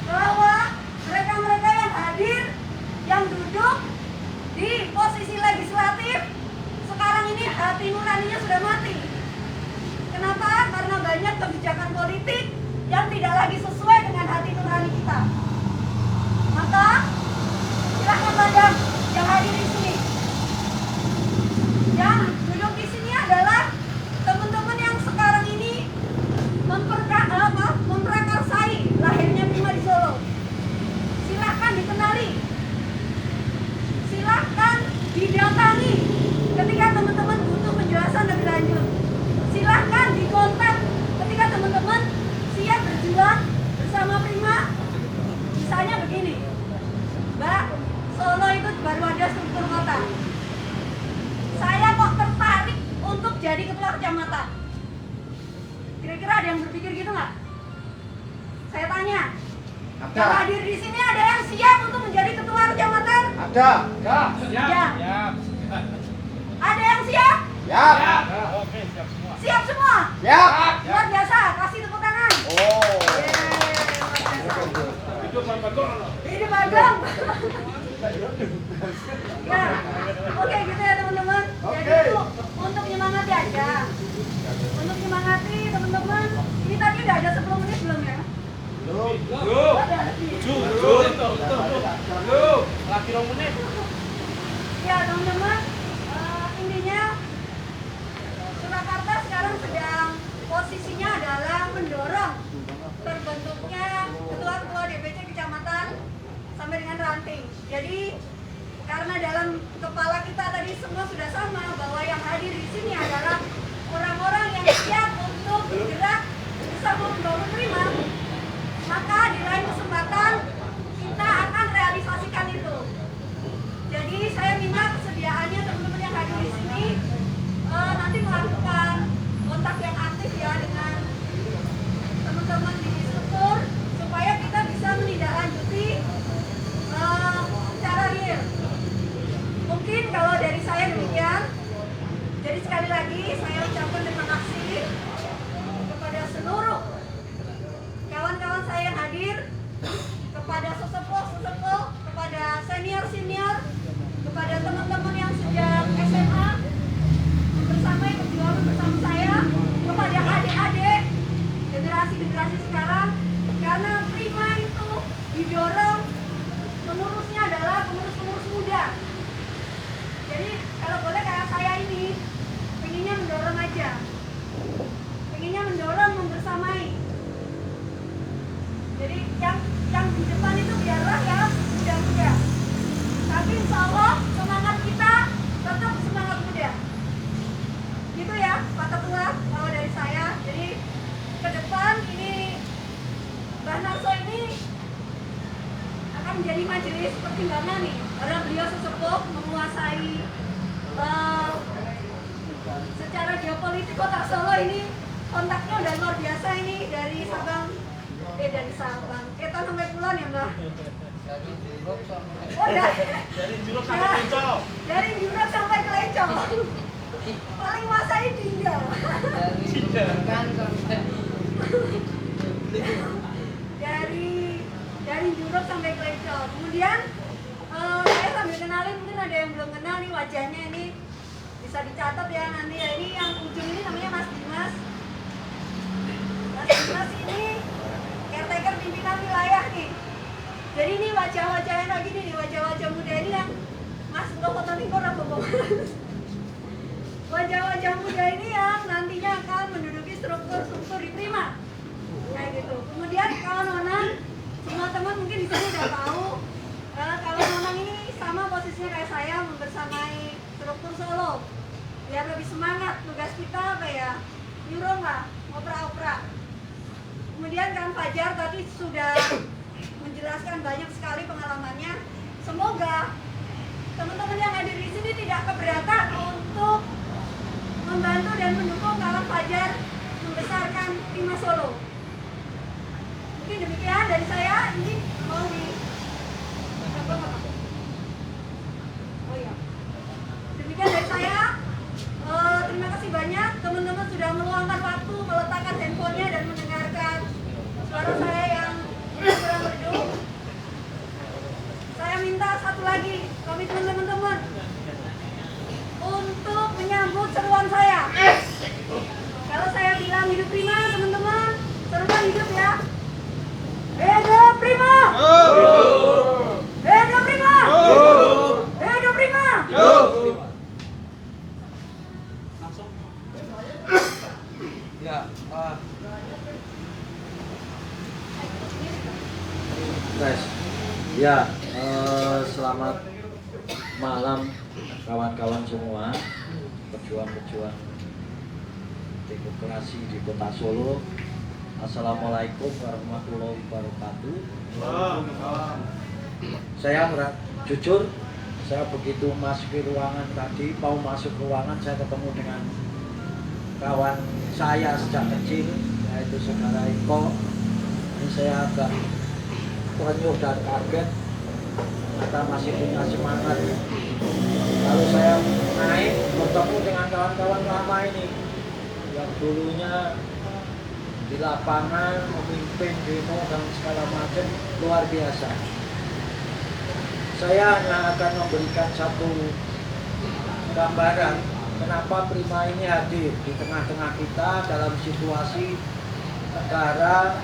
bahwa mereka-mereka yang hadir, yang duduk di posisi legislatif, sekarang ini hati nuraninya sudah mati. Kenapa? Karena banyak kebijakan politik yang tidak lagi sesuai dengan hati nurani kita. Maka silahkan madam yang hadir di sini. Yang duduk di sini adalah teman-teman yang sekarang ini memprakarsai lahirnya Prima di Solo. Silahkan dikenali, silahkan didatangi ketika teman-teman butuh penjelasan lebih lanjut. Silahkan dikontak ketika teman-teman siap berjuang bersama Prima. Misalnya begini, Mbak, Solo itu baru ada struktur kota. Saya kok tertarik untuk jadi ketua kecamatan. Kira-kira ada yang berpikir gitu nggak? Saya tanya. Yang hadir di sini ada yang siap untuk menjadi ketua kecamatan?
Ada.
Ya. Ada yang siap? Siap semua? Luar biasa, kasih tepuk tangan. Hidup Agam. Ya, oke gitu ya teman-teman. Jadi itu untuk menyemangati aja. Untuk menyemangati teman-teman. Ini tadi udah ada 10 menit belum ya?
Lagi 2 menit.
Ya teman-teman, intinya Surakarta sekarang sedang posisinya adalah mendorong terbentuknya ketua-ketua DPC kecamatan sampai dengan ranting. Jadi karena dalam kepala kita tadi semua sudah sama bahwa yang hadir di sini adalah orang-orang yang siap untuk bergerak bersama membangun Prima, maka di lain kesempatan kita akan realisasikan itu. Jadi saya minta kesediaannya teman-teman yang hadir di sini nanti melakukan kontak yang aktif ya dengan teman-teman di struktur supaya kita bisa menindaklanjuti secara real. Mungkin kalau dari saya demikian. Jadi sekali lagi saya ucapkan terima kasih kepada seluruh kawan-kawan saya yang hadir, kepada sesepuh, kepada senior, kepada teman-teman yang sejak SMA bersama berjuang bersama saya, kepada adik-adik generasi sekarang, karena Prima itu didorong pengurusnya adalah pengurus muda. Jadi kalau boleh kayak saya ini pengennya mendorong aja, pengennya mendorong membersamai. Jadi yang di depan itu biarlah ya muda-muda, tapi insya Allah semangat kita tetap semangat muda. Gitu ya Pak Ketua kalau dari saya. Jadi ke depan ini Mbak Narso ini akan menjadi majelis pertimbangan nih, karena beliau sesepuh menguasai secara geopolitik kota Solo ini, kontaknya udah luar biasa ini dari Sabang kita sampai Kulon ya Mbak?
Dari Juruk sampai Kelenco.
Dari Juruk sampai Kelenco. Paling masai tinggal. Dari Juruk sampai Kelenco. Kemudian saya sambil kenalin, mungkin ada yang belum kenal nih wajahnya ini, bisa dicatat ya nanti ya. Ini yang ujung ini namanya Mas Dimas. Mas Dimas ini caretaker pimpinan wilayah nih. Jadi ini wajah-wajahnya lagi nih, wajah-wajah muda ini yang Mas nggak foto nih kok. wajah-wajah muda ini yang nantinya akan menduduki struktur-struktur di Prima. Kayak gitu. Kemudian kalau Nonang, semua teman mungkin di sini udah tahu kalau Nonang ini sama posisinya kayak saya membersamai struktur Solo. Biar lebih semangat, tugas kita apa ya? Nyurung lah, ngoprak-oprak. Kemudian Kang Fajar tadi sudah menjelaskan banyak sekali pengalamannya. Semoga teman-teman yang hadir di sini tidak keberatan untuk membantu dan mendukung Kang Fajar membesarkan Prima Solo. Mungkin demikian dari saya. Ini mau di oh iya. Demikian dari saya. Terima kasih banyak teman-teman sudah meluangkan waktu meletakkan handphonenya dan mendengarkan suara saya yang kurang merdu. Saya minta satu lagi komitmen teman-teman untuk menyambut seruan saya. Kalau saya bilang hidup Prima, teman-teman seruan hidup ya. Hidup Prima! Hidup Prima! Hidup Prima!
Ya,
Guys, ya selamat malam kawan-kawan semua, pejuang-pejuang demokrasi di Kota Solo. Assalamualaikum warahmatullahi wabarakatuh. Saya jujur, saya begitu masuk ke ruangan tadi, mau masuk ruangan saya ketemu dengan kawan saya sejak kecil, yaitu saudara Eko. Ini saya agak terenyuh dan kaget, ternyata masih punya semangat. Lalu saya naik bertemu dengan kawan-kawan lama ini yang dulunya di lapangan memimpin demo dan segala macam, luar biasa. Saya hanya akan memberikan satu gambaran kenapa Prima ini hadir di tengah-tengah kita dalam situasi negara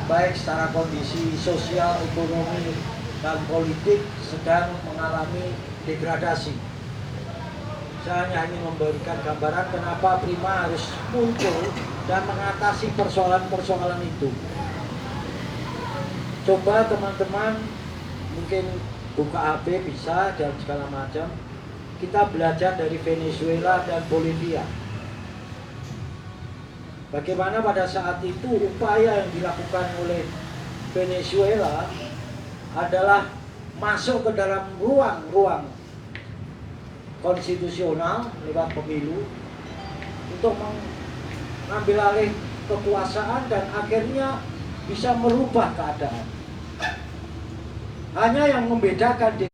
baik secara kondisi sosial, ekonomi, dan politik sedang mengalami degradasi. Saya hanya ingin memberikan gambaran kenapa Prima harus muncul dan mengatasi persoalan-persoalan itu. Coba teman-teman mungkin buka HP bisa dan segala macam. Kita belajar dari Venezuela dan Bolivia. Bagaimana pada saat itu upaya yang dilakukan oleh Venezuela adalah masuk ke dalam ruang-ruang konstitusional lewat pemilu untuk mengambil alih kekuasaan dan akhirnya bisa merubah keadaan. Hanya yang membedakan di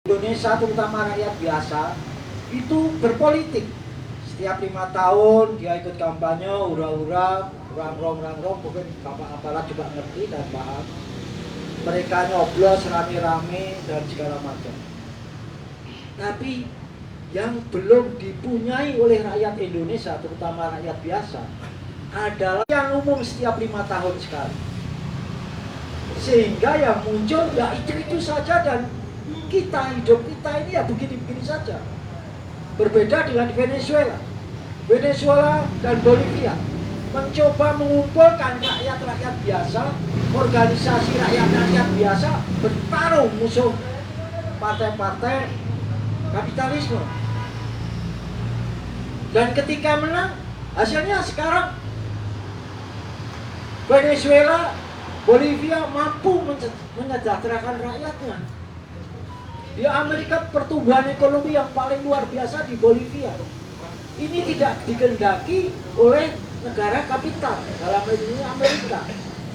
Indonesia, terutama rakyat biasa, itu berpolitik. Setiap 5 tahun dia ikut kampanye, hura-hura, rang-rong, mungkin Bapak Apalah juga ngerti dan paham. Mereka nyoblos rame-rame dan segala macam. Tapi yang belum dipunyai oleh rakyat Indonesia, terutama rakyat biasa, adalah yang umum setiap 5 tahun sekali. Sehingga yang muncul ya itu saja, dan hidup kita ini ya begini-begini saja. Berbeda dengan Venezuela. Venezuela dan Bolivia mencoba mengumpulkan rakyat-rakyat biasa, organisasi rakyat-rakyat biasa, bertarung musuh partai-partai kapitalisme. Dan ketika menang, hasilnya sekarang Venezuela, Bolivia mampu menyejahterakan rakyatnya. Di Amerika pertumbuhan ekonomi yang paling luar biasa di Bolivia. Ini tidak dikehendaki oleh negara kapital, dalam hal ini Amerika.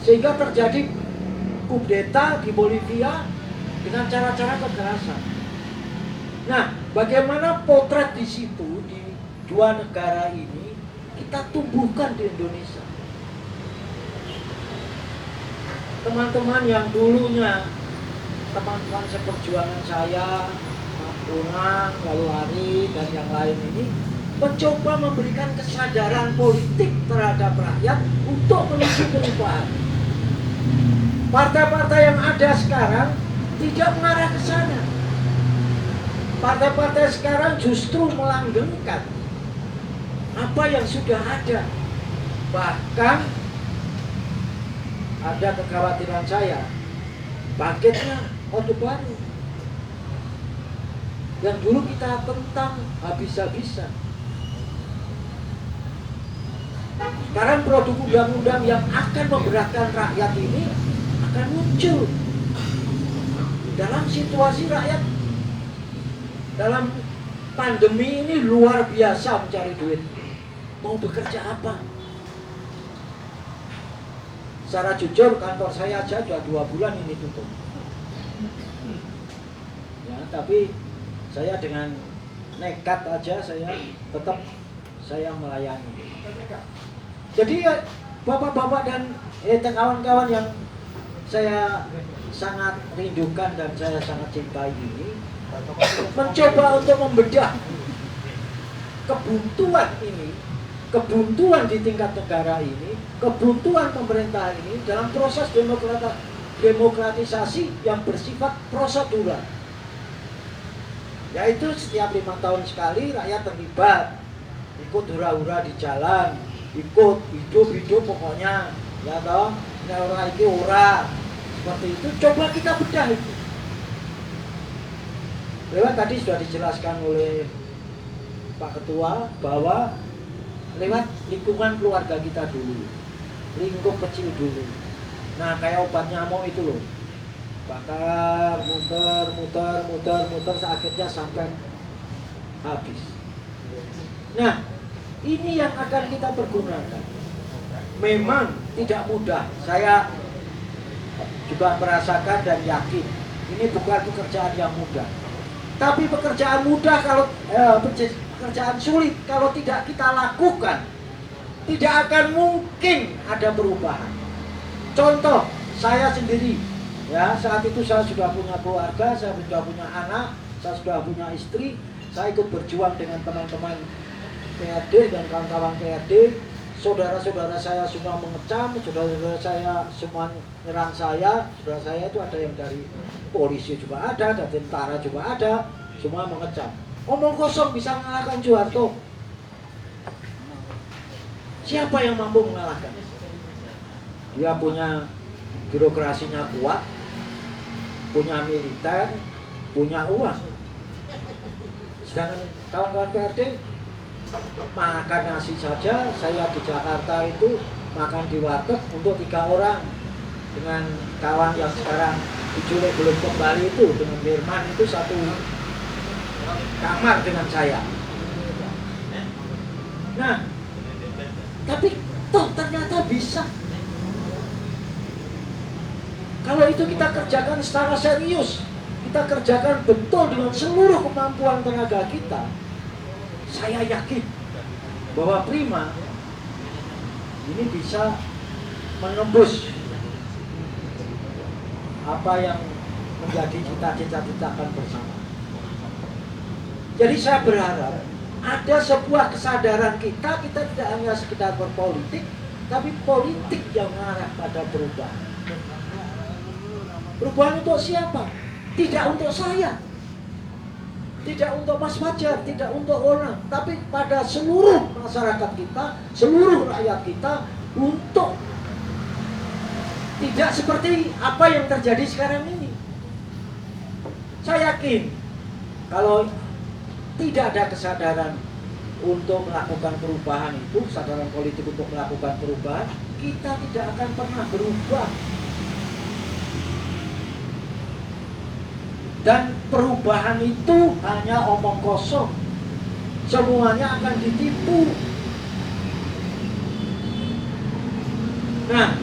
Sehingga terjadi kudeta di Bolivia dengan cara-cara kekerasan. Nah, bagaimana potret di situ di dua negara ini kita tumbuhkan di Indonesia. Teman-teman yang dulunya teman-teman seperjuangan saya, Mas lalu Ari dan yang lain ini mencoba memberikan kesadaran politik terhadap rakyat untuk menuju perubahan. Partai-partai yang ada sekarang tidak mengarah ke sana. Partai-partai sekarang justru melanggengkan apa yang sudah ada. Bahkan ada kekhawatiran saya, bangkitnya Orde Baru yang dulu kita tentang habis-habisan. Sekarang produk undang-undang yang akan memberatkan rakyat ini akan muncul dalam situasi rakyat dalam pandemi ini luar biasa mencari duit. Mau bekerja apa? Secara jujur kantor saya aja sudah 2 bulan ini tutup. Ya, tapi saya dengan nekat aja saya tetap saya melayani. Jadi bapak-bapak dan kawan-kawan yang saya sangat rindukan dan saya sangat cintai ini mencoba untuk membedah kebuntuan ini, kebuntuan di tingkat negara ini, kebuntuan pemerintah ini dalam proses demokratisasi yang bersifat prosedural. Yaitu setiap 5 tahun sekali rakyat terlibat, ikut hura-hura di jalan, ikut hidup pokoknya, ya toh, ini orang ini ora, seperti itu. Coba kita bedah itu. Lewat tadi sudah dijelaskan oleh Pak Ketua bahwa lewat lingkungan keluarga kita dulu, lingkup kecil dulu. Nah, kayak obat nyamuk itu loh, bakar, muter, akhirnya sampai habis. Nah, ini yang akan kita pergunakan. Memang tidak mudah. Saya juga merasakan dan yakin ini bukan pekerjaan yang mudah. Tapi pekerjaan mudah kalau pekerjaan sulit kalau tidak kita lakukan, tidak akan mungkin ada perubahan. Contoh, saya sendiri, ya saat itu saya sudah punya keluarga, saya sudah punya anak, saya sudah punya istri, saya ikut berjuang dengan teman-teman PRD dan kawan-kawan PRD. Saudara-saudara saya semua mengecam, saudara-saudara saya semua nyerang saya. Saudara saya itu ada yang dari polisi juga ada, dari tentara juga ada, semua mengecam. Omong kosong bisa mengalahkan Soeharto. Siapa yang mampu mengalahkan? Dia punya birokrasinya kuat, punya militer, punya uang. Sedangkan kawan-kawan PRD makan nasi saja. Saya di Jakarta itu makan di warteg untuk 3 orang dengan kawan yang sekarang diculik belum kembali itu, dengan Firman itu satu kamar dengan saya. Nah, tapi toh ternyata bisa. Kalau itu kita kerjakan secara serius, kita kerjakan betul dengan seluruh kemampuan tenaga kita, saya yakin bahwa Prima ini bisa menembus apa yang menjadi cita-cita kita akan bersama. Jadi saya berharap ada sebuah kesadaran kita tidak hanya sekedar berpolitik, tapi politik yang mengarah pada perubahan. Perubahan untuk siapa? Tidak untuk saya, tidak untuk Mas Fajar, tidak untuk orang, tapi pada seluruh masyarakat kita, seluruh rakyat kita, untuk tidak seperti apa yang terjadi sekarang ini. Saya yakin kalau tidak ada kesadaran untuk melakukan perubahan itu, kesadaran politik untuk melakukan perubahan, kita tidak akan pernah berubah. Dan perubahan itu hanya omong kosong, semuanya akan ditipu. Nah,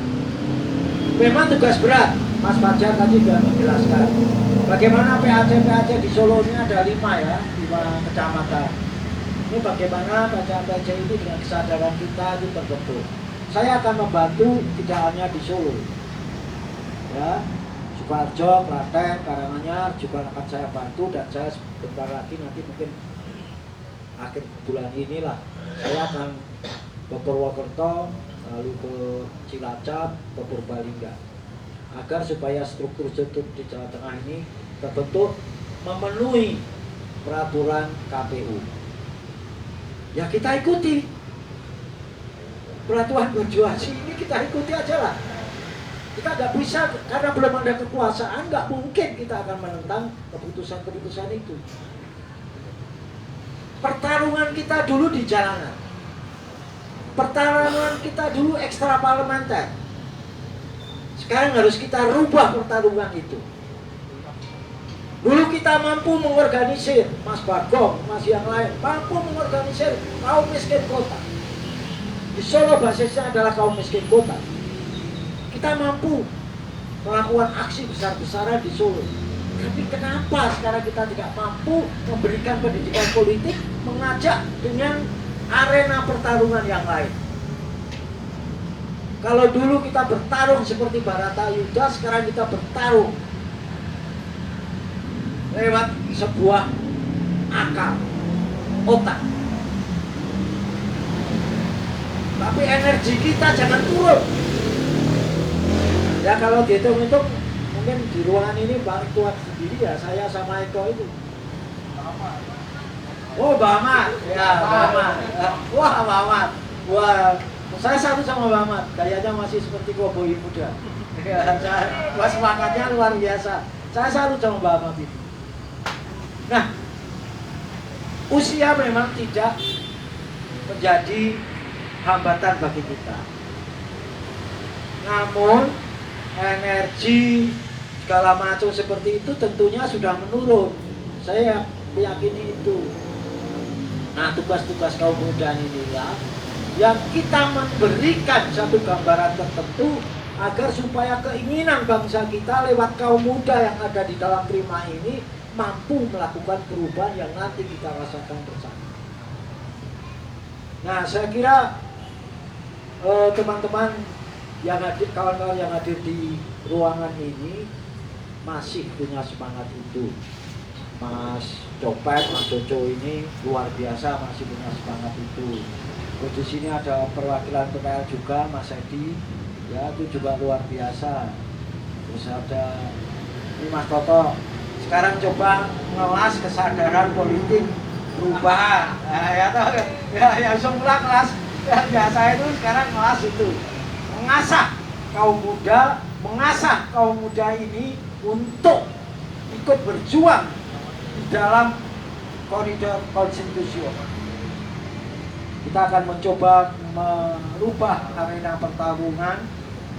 memang tugas berat. Mas Fajar tadi sudah menjelaskan bagaimana PAC di Solo ini ada 5 ya, 5 kecamatan. Ini bagaimana PAC itu dengan kesadaran kita itu terbentuk. Saya akan membantu tidak hanya di Solo, ya, Sukoharjo, Klaten, Karanganyar juga akan saya bantu, dan saya sebentar lagi nanti mungkin akhir bulan inilah saya akan ke Purwokerto, lalu ke Cilacap, ke Purbalingga, agar supaya struktur di Jawa Tengah ini terbentuk memenuhi peraturan KPU. Ya kita ikuti peraturan berjuasi ini, kita ikuti aja lah. Kita nggak bisa, karena belum ada kekuasaan, nggak mungkin kita akan menentang keputusan-keputusan itu. Pertarungan kita dulu di jalanan, pertarungan kita dulu ekstra parlementer. Sekarang harus kita rubah pertarungan itu. Dulu kita mampu mengorganisir, Mas Bagong, Mas yang lain, mampu mengorganisir kaum miskin kota. Di Solo basisnya adalah kaum miskin kota. Kita mampu melakukan aksi besar-besaran di Solo. Tapi kenapa sekarang kita tidak mampu memberikan pendidikan politik, mengajak dengan arena pertarungan yang lain? Kalau dulu kita bertarung seperti Baratayuda, sekarang kita bertarung lewat sebuah akal, otak. Tapi energi kita jangan turun. Ya kalau dihitung-hitung, mungkin di ruangan ini paling kuat sendiri ya saya sama Eko itu. Oh Mbak Ahmad, ya Mbak Ahmad. Wah Mbak Ahmad, wah saya satu sama Mbak Ahmad, gayanya masih seperti koboi muda. Wah semangatnya luar biasa. Saya salut sama Mbak Ahmad itu. Nah, usia memang tidak menjadi hambatan bagi kita. Namun energi segala macam seperti itu tentunya sudah menurun. Saya meyakini itu. Nah, tugas-tugas kaum muda inilah yang kita memberikan satu gambaran tertentu agar supaya keinginan bangsa kita lewat kaum muda yang ada di dalam Prima ini mampu melakukan perubahan yang nanti kita rasakan bersama. Nah, saya kira teman-teman yang hadir, kawan-kawan yang hadir di ruangan ini masih punya semangat itu. Mas Copet, Mas Jojo ini luar biasa masih punya semangat itu. Terus di sini ada perwakilan PKL juga, Mas Edi, ya itu juga luar biasa. Terus ada ini Mas Toto. Sekarang coba mengelas kesadaran politik perubahan. Nah, ya semula kelas yang biasa itu sekarang kelas itu mengasah kaum muda ini untuk ikut berjuang di dalam koridor konstitusional. Kita akan mencoba merubah arena pertarungan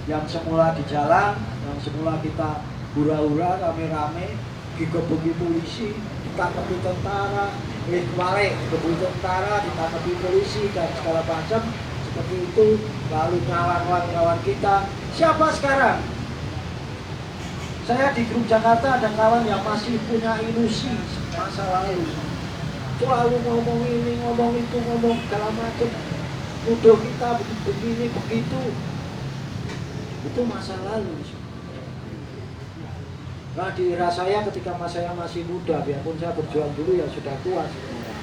yang semula di jalan, yang semula kita hura-hura rame-rame, digebuki polisi, ditangkapi tentara, digebuki tentara, ditangkapi polisi dan segala macam seperti itu. Lalu kawan-kawan kita, siapa sekarang? Saya di grup Jakarta ada kawan yang masih punya ilusi masa lalu, selalu ngomong ini, ngomong itu, ngomong segala macam, nuduh kita begini begitu. Itu masa lalu. Nah, di era saya ketika saya masih muda, biarpun saya berjuang dulu ya sudah tua sebenarnya.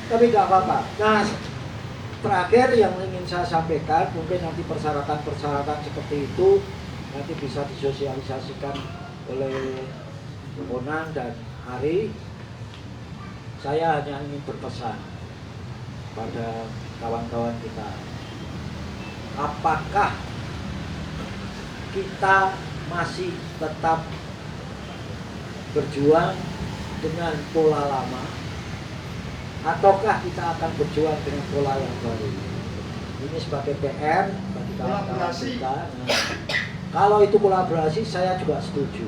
Tapi nggak apa-apa. Nah, terakhir yang ingin saya sampaikan, mungkin nanti persyaratan-persyaratan seperti itu nanti bisa disosialisasikan oleh Onang dan Ari. Saya hanya ingin berpesan pada kawan-kawan kita. Apakah kita masih tetap berjuang dengan pola lama, ataukah kita akan berjuang dengan pola yang baru? Ini sebagai PR bagi kawan-kawan kita. Nah, kalau itu kolaborasi, saya juga setuju.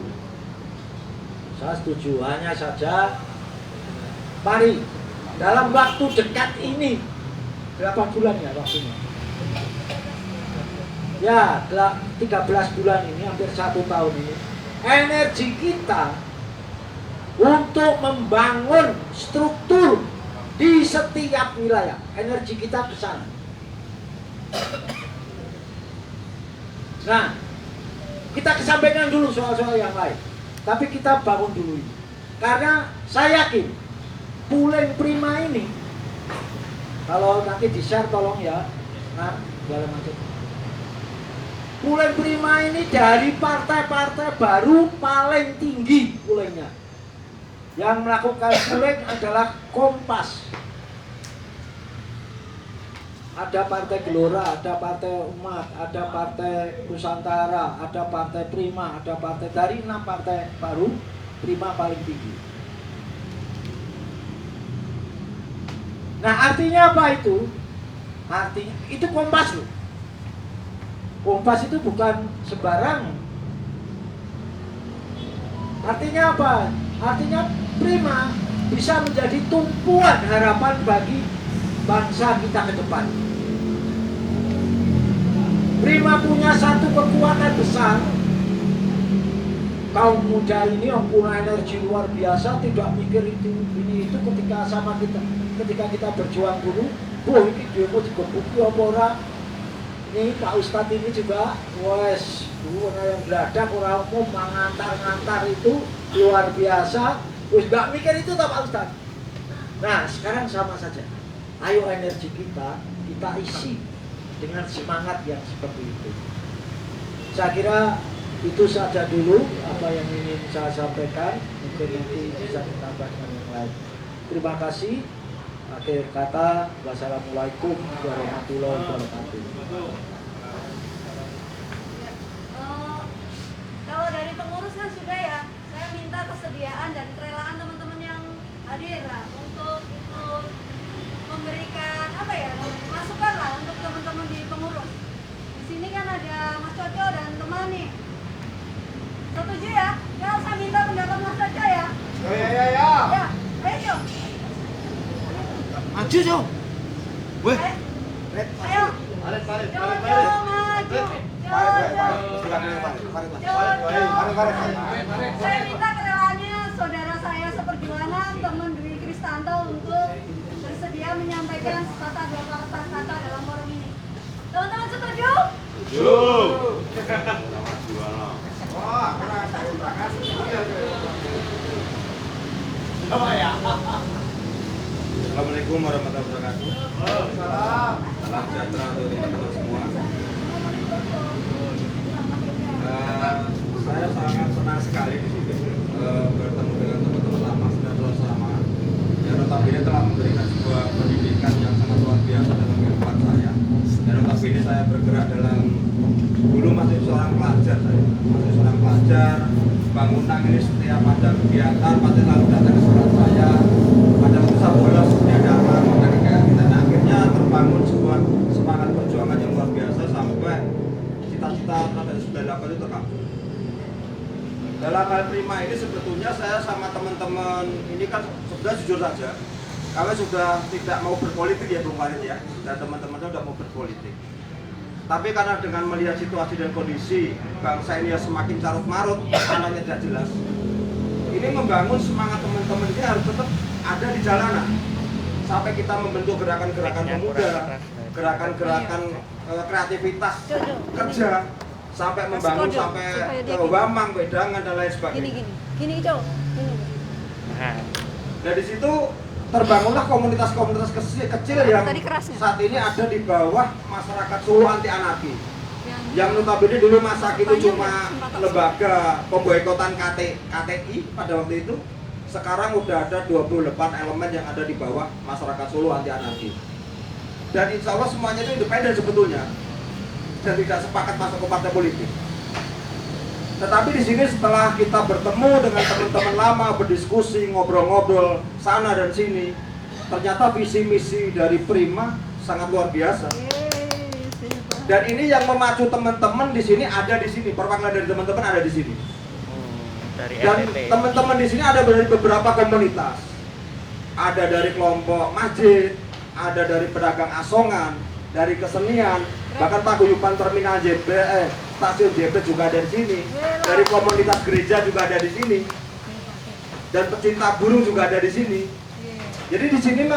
Saya setuju. Hanya saja, mari dalam waktu dekat ini, berapa bulan ya waktunya? Ya, 13 bulan ini, hampir 1 tahun ini, energi kita untuk membangun struktur di setiap wilayah, energi kita ke sana. Nah, kita kesampaikan dulu soal-soal yang lain, tapi kita bangun dulu ini. Karena saya yakin Pulen Prima ini, kalau nanti di-share tolong ya, nah, segala macam. Pulen Prima ini dari partai-partai baru paling tinggi pulennya. Yang melakukan pooling adalah Kompas. Ada Partai Gelora, ada Partai Umat, ada Partai Nusantara, ada Partai Prima, ada partai dari 6 partai baru, Prima paling tinggi. Nah, artinya apa itu? Artinya itu Kompas loh. Kompas itu bukan sembarang. Artinya apa? Artinya Prima bisa menjadi tumpuan harapan bagi bangsa kita ke depan. Prima punya satu kekuatan besar. Kaum muda ini yang punya energi luar biasa, tidak mikir itu ini itu ketika sama kita, ketika kita berjuang dulu, ini dia mau digebuki apa ora. Ini Pak Ustadz ini juga, wes, orang yang beladak, orang umum mengantar-ngantar itu luar biasa. Wes gak mikir itu tak Pak Ustadz. Nah sekarang sama saja. Ayo energi kita isi dengan semangat yang seperti itu. Saya kira itu saja dulu apa yang ingin saya sampaikan. Mungkin nanti bisa ditambahkan yang lain. Terima kasih. Akhir kata, wassalamualaikum warahmatullahi wabarakatuh.
Kalau dari pengurus kan sudah ya, saya minta kesediaan dan kerelaan teman-teman yang hadir lah untuk ikut memberikan apa ya, masukan lah untuk teman-teman di pengurus. Di sini kan ada Mas Coco dan teman nih. Setuju ya? Ya, saya minta pendapat Mas Coco ya. Ya, ayo Jo.
Maju, Jo. Weh.
Ayo. Jo, maju. Saya minta kerelaannya saudara saya seperjuangan, teman Dwi Kristanto untuk bersedia menyampaikan sepatah dua kata dalam forum ini. Teman-teman setuju?
Assalamualaikum warahmatullahi wabarakatuh. Salam sejahtera untuk teman-teman semua. Saya sangat senang sekali di sini bertemu dengan teman-teman lama saudara sama yang notabene telah memberikan sebuah pendidikan yang sangat luar biasa dalam kehidupan saya. Dan notabene saya bergerak dalam dulu masih seorang pelajar, bangunan ini setiap ada kegiatan pasti lalu datang ke sekolah saya. Pada waktu saya bolos diadakan dan akhirnya terbangun sebuah semangat perjuangan yang luar biasa sampai cita-cita pada 98 itu terkabul. Dalam hal Prima ini sebetulnya saya sama teman-teman ini kan sudah jujur saja, kami sudah tidak mau berpolitik ya Bung Farid ya, dan teman-teman sudah mau berpolitik. Tapi karena dengan melihat situasi dan kondisi bangsa ini semakin carut marut, anaknya tidak jelas, ini membangun semangat teman-teman ini harus tetap ada di jalanan sampai kita membentuk gerakan-gerakan pemuda, gerakan-gerakan kreativitas kerja, sampai membangun sampai ke Wamang, Wedangan dan lain sebagainya.
Gini Jo.
Nah di situ terbangunlah komunitas-komunitas kecil yang saat ini ada di bawah masyarakat Solo anti anarki. Yang notabene dulu masa itu cuma lembaga pemboikotan KTI pada waktu itu. Sekarang udah ada 28 elemen yang ada di bawah masyarakat Solo anti anarki. Dan insya Allah semuanya itu independen sebetulnya dan tidak sepakat masuk ke partai politik. Tetapi di sini setelah kita bertemu dengan teman-teman lama, berdiskusi, ngobrol-ngobrol sana dan sini, ternyata visi misi dari Prima sangat luar biasa. Dan ini yang memacu teman-teman di sini ada di sini, perwakilan dari teman-teman ada di sini. Dan teman-teman di sini ada dari beberapa komunitas. Ada dari kelompok masjid, ada dari pedagang asongan, dari kesenian, bahkan paguyuban terminal JB, stasiun JB juga ada di sini. Dari komunitas gereja juga ada di sini. Dan pecinta burung juga ada di sini. Jadi di sini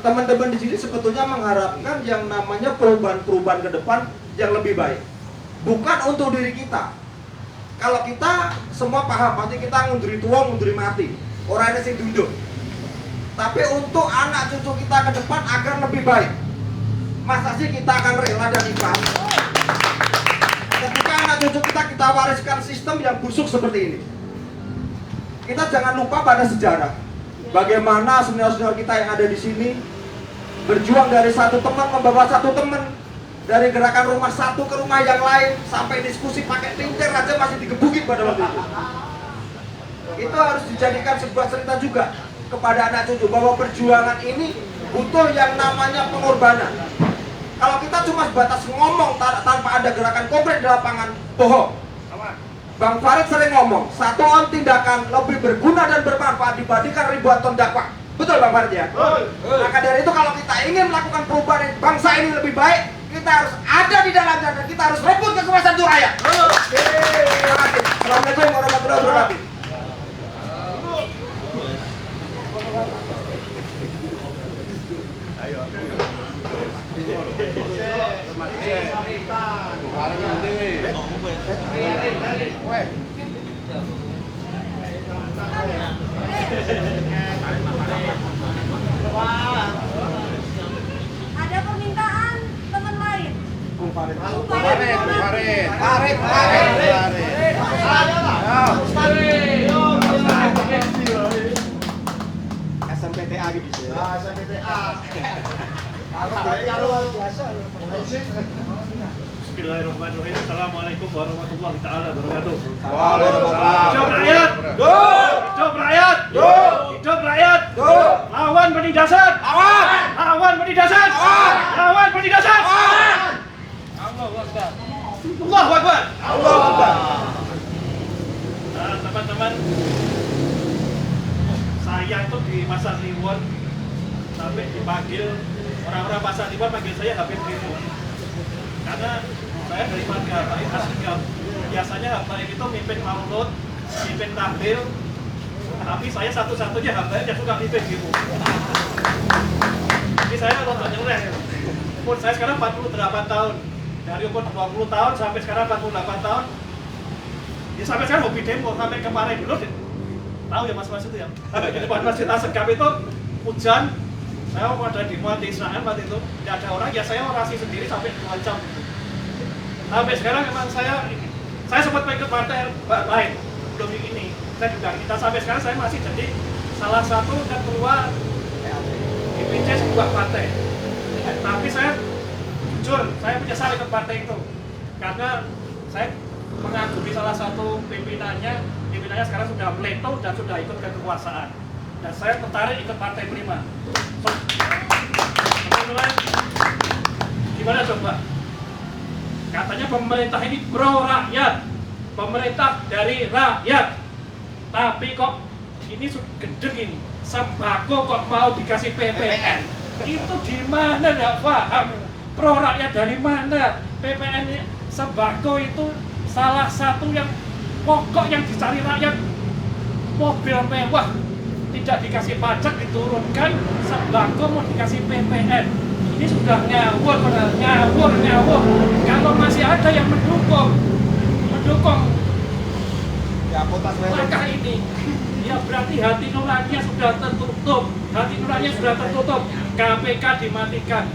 teman-teman di sini sebetulnya mengharapkan yang namanya perubahan-perubahan ke depan yang lebih baik. Bukan untuk diri kita. Kalau kita semua paham, pasti kita ngunduri tua, ngunduri mati. Orang ini sing duduk. Tapi untuk anak cucu kita ke depan agar lebih baik. Masa sih kita akan rela dan ikhlas ketika anak cucu kita wariskan sistem yang busuk seperti ini? kita jangan lupa pada sejarah. Bagaimana senior-senior kita yang ada di sini berjuang dari satu teman membawa satu teman, dari gerakan rumah satu ke rumah yang lain, sampai diskusi pakai tinter aja masih digebukin pada waktu itu. Itu harus dijadikan sebuah cerita juga kepada anak cucu bahwa perjuangan ini butuh yang namanya pengorbanan. Kalau kita cuma sebatas ngomong tanpa ada gerakan konkret di lapangan, bohong. Bang Farid sering ngomong, 1 on tindakan lebih berguna dan bermanfaat dibandingkan ribuan ton dakwah. Betul Bang Farid ya? Maka dari itu kalau kita ingin melakukan perubahan bangsa ini lebih baik, kita harus ada di dalamnya dan kita harus rebut kekuasaan itu rakyat. Terima kasih. Assalamualaikum warahmatullahi wabarakatuh.
Ada permintaan teman lain.
SMPTA gitu ya.
Bismillahirrahmanirrahim. Assalamualaikum warahmatullahi taala wabarakatuh.
Waalaikumsalam.
Hidup rakyat. Hidup rakyat. Hidup rakyat. Lawan penindasan. Lawan penindasan. Lawan penindasan. Allahu Akbar. Allahu Akbar.
Allahu Akbar.
Nah, teman-teman, saya itu di Pasar Kliwon sampai dipanggil orang-orang Pasar Kliwon panggil saya Habib Kliwon. Karena saya dari marga Baik aslinya. Biasanya Baik itu mimpin maulud, mimpin tahlil, tapi saya satu-satunya Baik yang suka mimpin gitu. Jadi saya rada nyerah. Umur saya sekarang 48 tahun. Dari umur 20 tahun sampai sekarang 48 tahun. Ya sampai sekarang hobi demo, sampai kemarin dulu tahu ya mas-mas itu ya. Sampai di depan Masjid Asegaf itu hujan. Saya mau ada demo di Israel waktu itu, tidak ada orang, ya saya orasi sendiri sampai 2 jam. Sampai sekarang memang saya sempat ikut partai lain, belum ini. Saya juga kita sampai sekarang saya masih jadi salah satu ketua DPC sebuah partai. Tapi saya jujur, saya menyesal ikut partai itu karena saya mengagumi salah satu pimpinannya sekarang sudah meleto dan sudah ikut ke kekuasaan. Dan saya tertarik ikut Partai Prima. Teman-teman, gimana coba? Katanya pemerintah ini pro rakyat, pemerintah dari rakyat. Tapi kok ini gendeng ini, sembako kok mau dikasih PPN? Itu di mana nggak paham? Pro rakyat dari mana? PPN sembako itu salah satu yang pokok yang dicari rakyat. Mobil mewah tidak dikasih pajak diturunkan, sembako mau dikasih PPN. Ini sudah ngawur, ngawur. Kalau masih ada yang mendukung langkah ini, ya berarti hati nuraninya sudah tertutup. KPK dimatikan,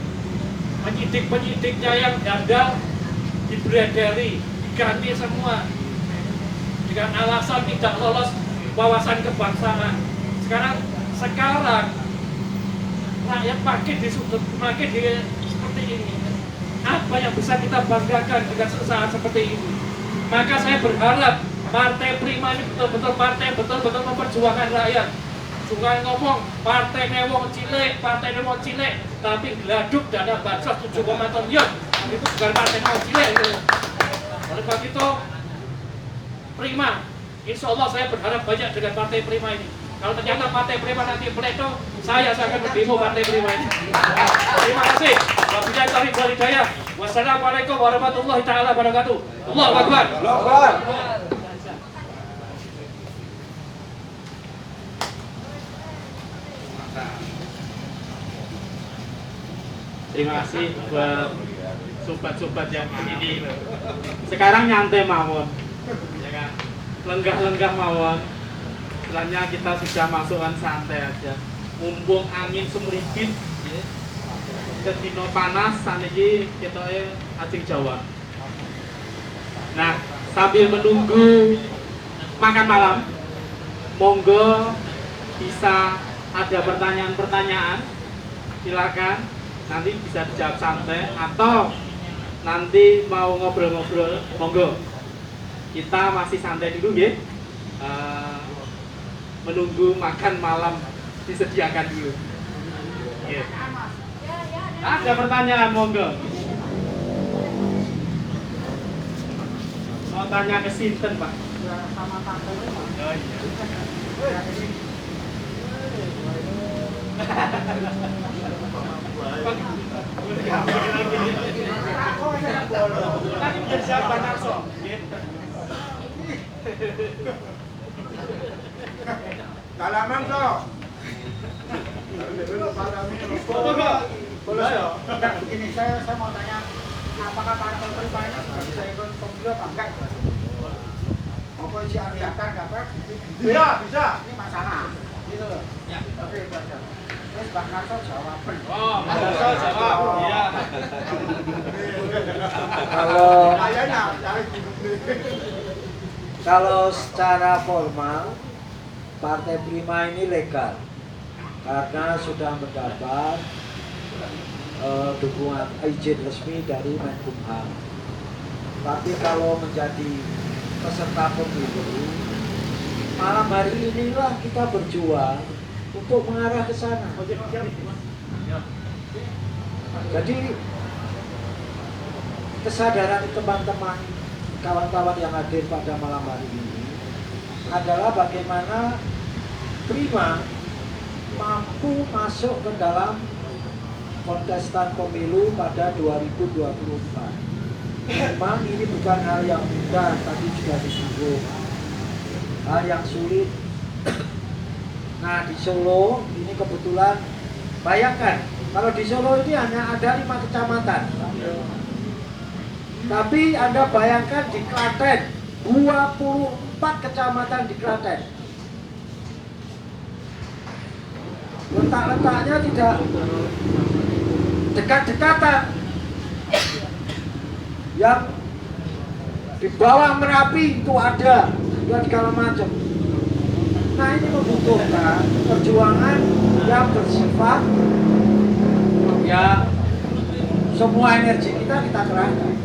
penyidik-penyidiknya yang dandal dibrederi, diganti semua dengan alasan tidak lolos wawasan kebangsaan. Sekarang rakyat makin seperti ini. Apa yang bisa kita banggakan dengan saat seperti ini? Maka saya berharap Partai Prima ini betul-betul memperjuangkan rakyat. Jangan ngomong partai mewong cilik, tapi geladuk dana bansos 7,1 triliun. Itu bukan partai mewong cilik. Oleh sebab itu, Prima, insya Allah saya berharap banyak dengan Partai Prima ini. Kalau ternyata Partai Prima nanti meleto, saya akan berdemo Partai Prima ini. Terima kasih. Wabillahi taufiq wal hidayah. Wassalamualaikum warahmatullahi taala wabarakatuh. Allahu Akbar.
Terima kasih buat sobat-sobat yang ini. Sekarang nyantai mawon, ya kan? Lenggah-lenggah mawon. Setelahnya kita sudah masukkan santai aja. Mumpung angin semripit, kedino panas, saniki kita ajeng Jawa. Nah, sambil menunggu makan malam, monggo bisa ada pertanyaan-pertanyaan, silakan nanti bisa dijawab santai atau nanti mau ngobrol-ngobrol, monggo. Kita masih santai dulu ya. Menunggu makan malam disediakan dulu. Ya. Ada pertanyaan, monggo. Mau tanya ke Sinten, Pak?
Sama tante.
Oh iya. Tadi menjadi siapa Narso?
Kalaman kok.
Boleh ya?
Enggak, begini, saya mau tanya, apakah partai prima ini bisa ikut pemilu apa enggak? Apa isi anggota apa?
Bisa.
Ini masalah. Gitu loh.
Ya.
Oke, itu aja. Terus Bang Narso jawab.
Oh, Mas Narso jawab. Iya.
Kalau secara formal Partai Prima ini legal karena sudah mendapat dukungan izin resmi dari Menkumham. Tapi kalau menjadi peserta pemilu, malam hari inilah kita berjuang untuk mengarah ke sana. Jadi kesadaran teman-teman, kawan-kawan yang hadir pada malam hari ini adalah bagaimana Prima mampu masuk ke dalam kontestan pemilu pada 2024. Memang ini bukan hal yang mudah, tadi sudah disinggung. Hal yang sulit. Nah, di Solo ini kebetulan, bayangkan kalau di Solo ini hanya ada 5 kecamatan. Tapi Anda bayangkan di Klaten 24 kecamatan di Klaten. Letak-letaknya tidak dekat-dekatan. Yang di bawah Merapi itu ada, dan segala macam. Nah, ini membutuhkan perjuangan yang bersifat ya semua energi kita kerahkan.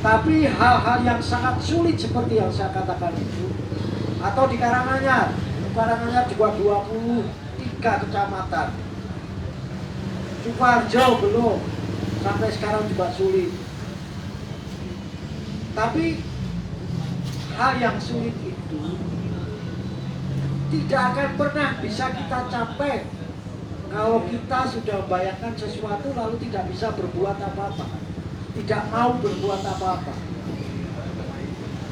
Tapi hal-hal yang sangat sulit seperti yang saya katakan itu, atau di Karanganyar juga 23 kecamatan. Sukoharjo belum, sampai sekarang juga sulit. Tapi hal yang sulit itu tidak akan pernah bisa kita capai kalau kita sudah membayangkan sesuatu lalu tidak bisa berbuat apa-apa, tidak mau berbuat apa-apa.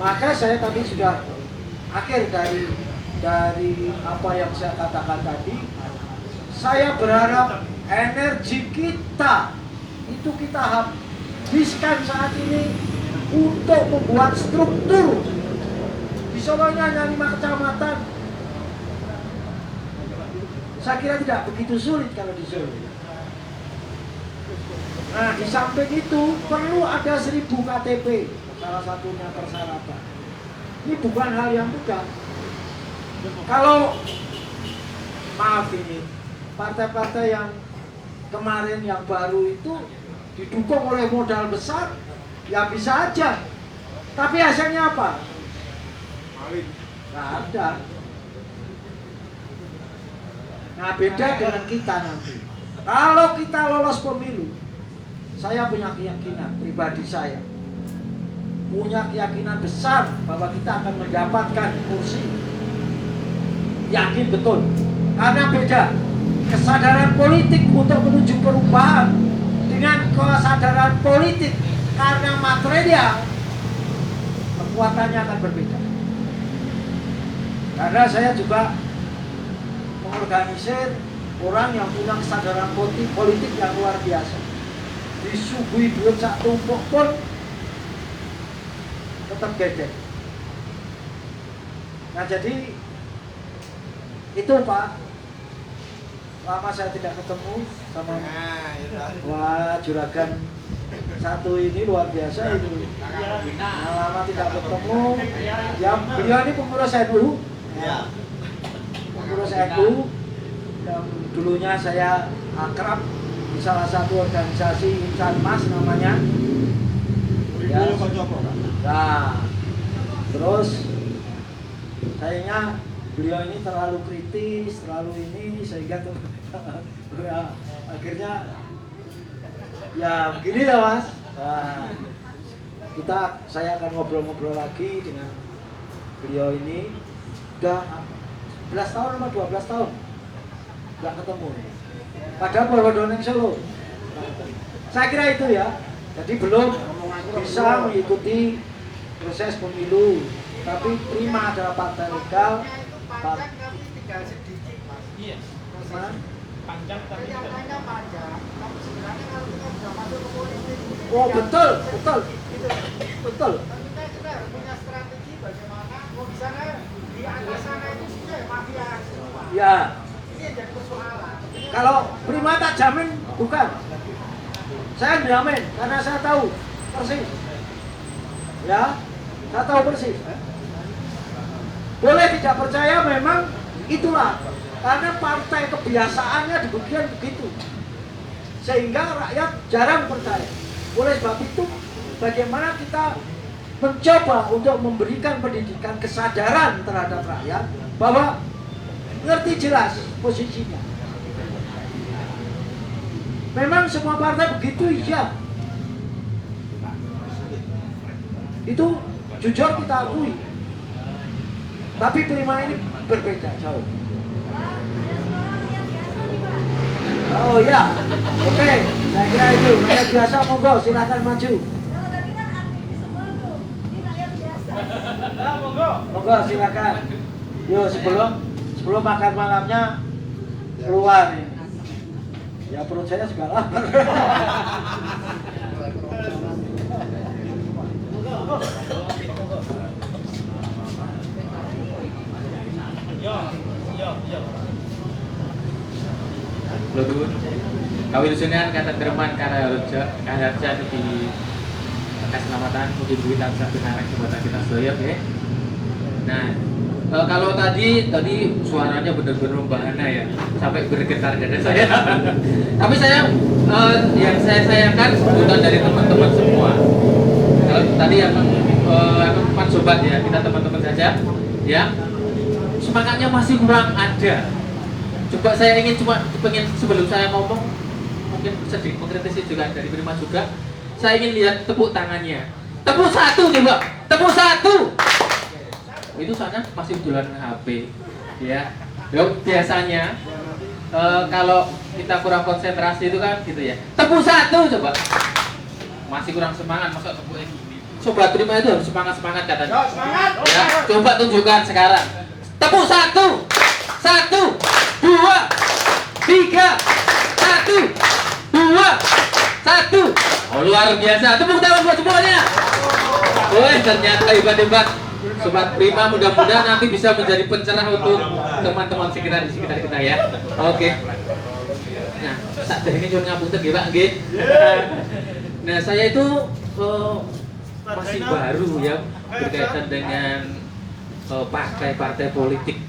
Maka saya tadi sudah akhir dari apa yang saya katakan tadi. Saya berharap energi kita itu kita habiskan saat ini untuk membuat struktur. Di Solo ini hanya 5 kecamatan. Saya kira tidak begitu sulit kalau di Solo. Nah, di samping itu perlu ada 1000 KTP, salah satunya persyaratan. Ini bukan hal yang mudah. Kalau maaf ini, partai-partai yang kemarin yang baru itu didukung oleh modal besar, ya bisa aja. Tapi hasilnya apa? Nggak ada. Nah, beda dengan kita nanti. Kalau kita lolos pemilu, saya punya keyakinan, pribadi saya punya keyakinan besar bahwa kita akan mendapatkan kursi. Yakin betul. Karena beda kesadaran politik untuk menuju perubahan dengan kesadaran politik karena material, kekuatannya akan berbeda. Karena saya juga mengorganisir orang yang punya kesadaran politik yang luar biasa. Disuguhi duit sak tumpuk pun tetap gede. Nah, jadi itu Pak, lama saya tidak ketemu sama wah juragan satu ini luar biasa itu. Nah, lama tidak ketemu. Ya, beliau ini pengurus NU Pengurus NU yang dulunya saya akrab di salah satu organisasi Insan Mas namanya. Ya. Nah, terus sayangnya beliau ini terlalu kritis, terlalu ini sehingga ya, akhirnya ya begini lah Mas. Nah, saya akan ngobrol-ngobrol lagi dengan beliau ini. Udah 11 tahun atau 12 tahun nggak ketemu. Padahal baru doneng Solo. Saya kira itu ya. Jadi belum bisa mengikuti proses pemilu. Tapi prima adalah partai legal.
Iya. Panjang tapi
Oh betul, betul, betul. Ya. Kalau prima tak jamin, bukan. Saya jamin karena saya tahu persis. Ya, saya tahu persis. Boleh tidak percaya, memang itulah. Karena partai kebiasaannya demikian begitu. Sehingga rakyat jarang percaya. Oleh sebab itu, bagaimana kita mencoba untuk memberikan pendidikan kesadaran terhadap rakyat bahwa ngerti jelas posisinya. Memang semua partai begitu, iya. Itu jujur kita akui. Tapi prima ini berbeda jauh. Oh ya, oke, saya kira itu. Rakyat biasa monggo silakan maju. Monggo silakan. Yo sebelum makan malamnya keluar nih. Ya perut saya juga lapar.
Lodun, kawin sunan kata terman karena harja di keselamatan mungkin duit tak bisa benar kebuatan kita sedaya ya. Nah, kalau tadi suaranya benar-benar membahana ya, sampai bergetar dada saya. Tapi saya yang saya sayangkan sebutan dari teman-teman semua. Kalau tadi yang empat sobat ya, kita teman-teman saja, ya semangatnya masih kurang ada. Coba saya ingin pengen sebelum saya ngomong mungkin sedikit mengkritisi juga dari Prima juga. Saya ingin lihat tepuk tangannya. Tepuk satu coba, tepuk satu. Itu sana masih jualan HP, ya. Biasanya kalau kita kurang konsentrasi itu kan gitu ya. Tepuk satu coba. Masih kurang semangat, masa tepuknya gini. Coba Prima itu harus semangat katanya.
Semangat.
Ya, coba tunjukkan sekarang. Tepuk satu, 1, 2, 3, 1, 2, 1. Oh luar biasa, tepuk tangan buat semuanya. Woi ternyata hebat. Sobat Prima mudah-mudahan nanti bisa menjadi pencerah untuk teman-teman di sekitar kita ya. Oke. Nah, saat ini cuma ngapunten nggih Pak nggih. Nah, saya itu masih baru ya berkaitan dengan partai-partai politik.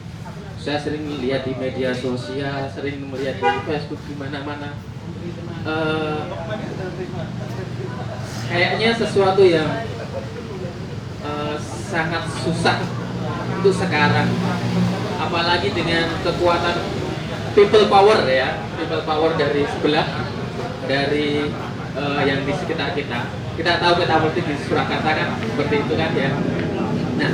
Saya sering melihat di media sosial, sering melihat di Facebook di mana-mana. Kayaknya sesuatu yang sangat susah untuk sekarang, apalagi dengan kekuatan people power ya, people power dari sebelah, dari yang di sekitar kita. Kita tahu peta politik di Surakarta kan seperti itu kan ya. Nah,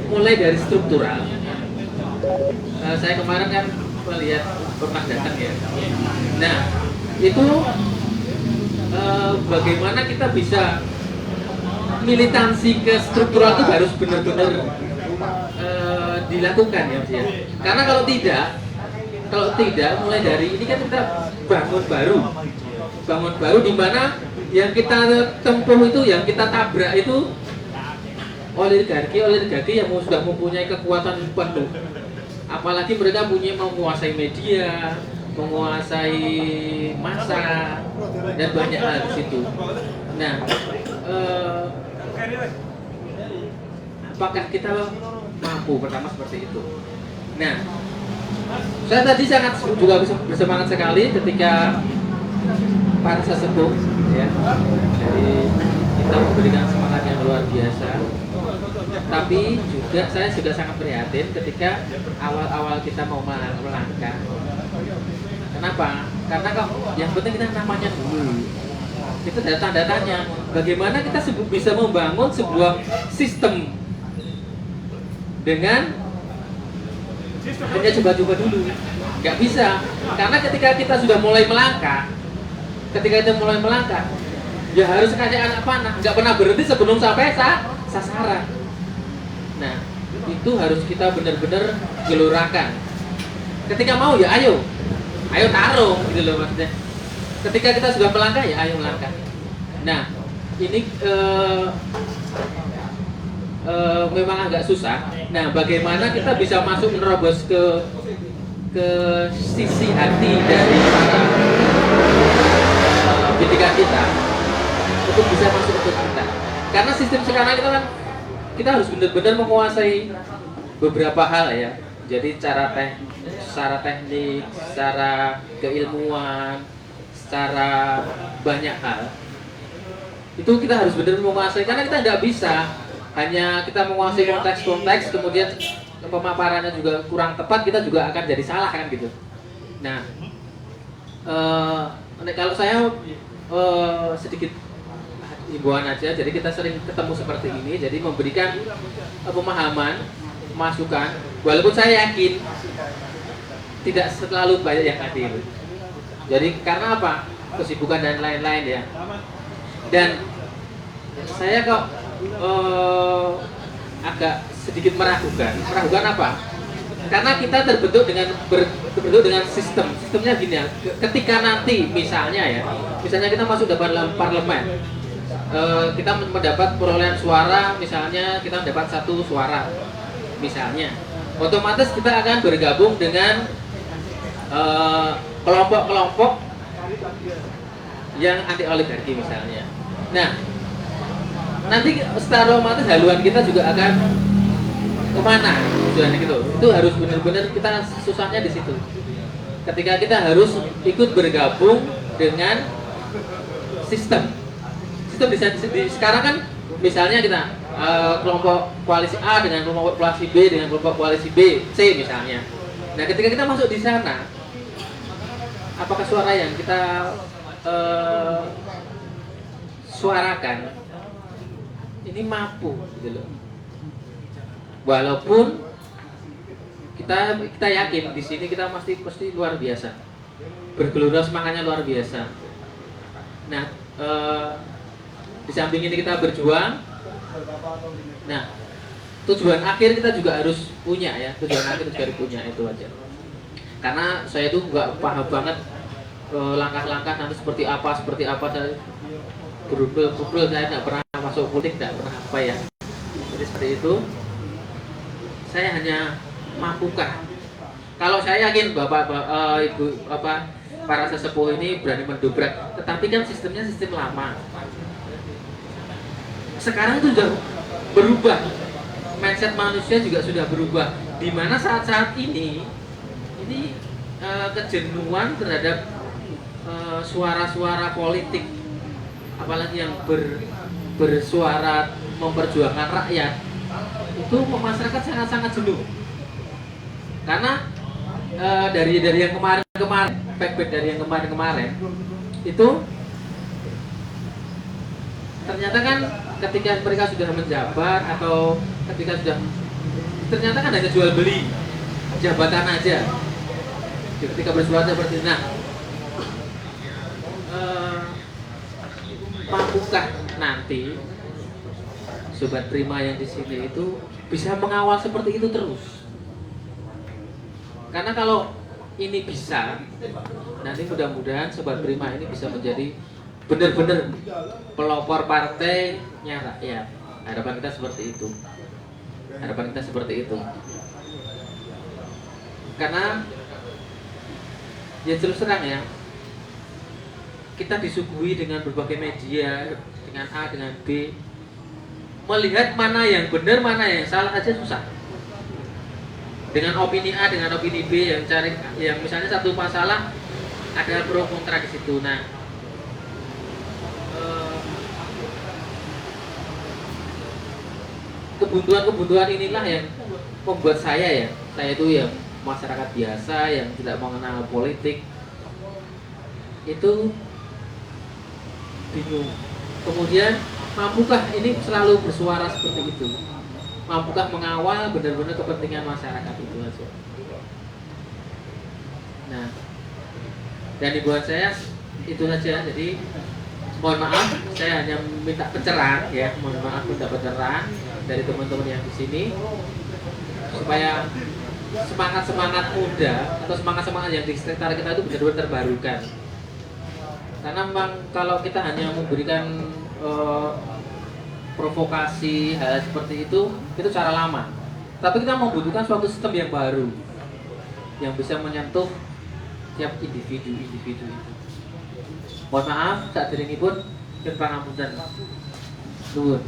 mulai dari struktural. Saya kemarin kan melihat pernah datang ya. Nah, itu bagaimana kita bisa militansi ke struktural itu harus benar-benar dilakukan ya Mas ya. Karena kalau tidak mulai dari ini kan kita bangun baru di mana yang kita tempuh itu, yang kita tabrak itu oligarki yang sudah mempunyai kekuatan penuh. Apalagi mereka menguasai media, menguasai massa dan banyak hal di situ. Nah,
apakah kita mampu, pertama seperti itu. Nah, saya tadi sangat juga bersemangat sekali ketika para sesepuh ya, dari kita memberikan semangat yang luar biasa. Tapi juga saya juga sangat prihatin ketika awal-awal kita mau melangkah. Kenapa? Karena kok yang penting kita namanya dulu. Itu ada tanda tanya. Bagaimana kita bisa membangun sebuah sistem dengan hanya coba-coba dulu? Nggak bisa. Karena ketika kita sudah mulai melangkah, ya harus kayak anak panah, nggak pernah berhenti sebelum sampai sasaran. Nah, itu harus kita benar-benar gelurakan. Ketika mau ya ayo tarung gitu loh maksudnya. Ketika kita sudah melangkah ya ayo melangkah. Nah, ini memang agak susah. Nah, bagaimana kita bisa masuk menerobos ke sisi hati dari para pendidikan kita untuk bisa masuk ke kita. Karena sistem sekarang kita harus benar-benar menguasai beberapa hal ya. Jadi secara teknik, secara keilmuan, secara banyak hal itu kita harus benar-benar menguasai, karena kita nggak bisa hanya kita menguasai konteks kemudian pemaparannya juga kurang tepat, kita juga akan jadi salah kan gitu. Nah, kalau saya sedikit himbauan aja, jadi kita sering ketemu seperti ini, jadi memberikan pemahaman, masukan, walaupun saya yakin tidak selalu banyak yang hadir. Jadi karena apa? Kesibukan dan lain-lain ya. Dan saya kok agak sedikit meragukan apa? Karena kita terbentuk dengan sistemnya gini ya. Ketika nanti misalnya kita masuk dalam parlemen, kita mendapat perolehan suara, misalnya kita mendapat 1 suara, misalnya, otomatis kita akan bergabung dengan kelompok-kelompok yang anti oligarki misalnya. Nah, nanti secara otomatis haluan kita juga akan kemana tujuannya gitu. Itu harus benar-benar kita susahnya di situ. Ketika kita harus ikut bergabung dengan sistem sekarang kan, misalnya kita kelompok koalisi A dengan kelompok koalisi B dengan kelompok koalisi B, C misalnya. Nah, ketika kita masuk di sana, apakah suara yang kita suarakan ini mampu gitu loh. Walaupun kita yakin di sini kita pasti luar biasa, bergelora semangatnya luar biasa. Nah, di samping ini kita berjuang. Nah, tujuan akhir kita juga harus punya ya, itu aja. Karena saya itu nggak paham banget langkah-langkah nanti seperti apa saya berubah saya nggak pernah masuk politik, nggak pernah apa ya. Jadi seperti itu. Saya hanya mampukah? Kalau saya yakin bapak, ibu, para sesepuh ini berani mendobrak, tetapi kan sistemnya sistem lama. Sekarang itu sudah berubah, mindset manusia juga sudah berubah. Di mana saat-saat ini kejenuhan terhadap suara-suara politik, apalagi yang bersuara memperjuangkan rakyat, itu masyarakat sangat-sangat jenuh. Karena dari yang kemarin, feedback dari yang kemarin itu ternyata kan ketika mereka sudah menjabat atau ketika sudah, ternyata kan hanya jual beli jabatan aja. Ketika bersuara seperti itu, nah, mampukah nanti Sobat Prima yang di sini itu bisa mengawal seperti itu terus? Karena kalau ini bisa, nanti mudah-mudahan Sobat Prima ini bisa menjadi benar-benar pelopor partainya rakyat. Harapan kita seperti itu. Karena ya terus terang ya, kita disuguhi dengan berbagai media, dengan A, dengan B, melihat mana yang benar, mana yang salah aja susah. Dengan opini A, dengan opini B, yang cari, yang misalnya satu masalah ada pro kontra di situ. Nah, kebuntuan inilah yang membuat saya itu yang masyarakat biasa yang tidak mengenal politik itu bingung. Kemudian mampukah ini selalu bersuara seperti itu? Mampukah mengawal benar-benar kepentingan masyarakat itu aja? Nah, dan dibuat saya itu saja. Jadi mohon maaf, saya hanya minta pencerahan ya, mohon maaf minta pencerahan dari teman-teman yang di sini supaya semangat muda atau semangat yang di sekitar kita itu benar-benar terbarukan. Karena memang kalau kita hanya memberikan provokasi hal seperti itu cara lama. Tapi kita membutuhkan suatu sistem yang baru yang bisa menyentuh tiap individu itu. Mohon maaf, saat ini pun pangapunten. Nuwun.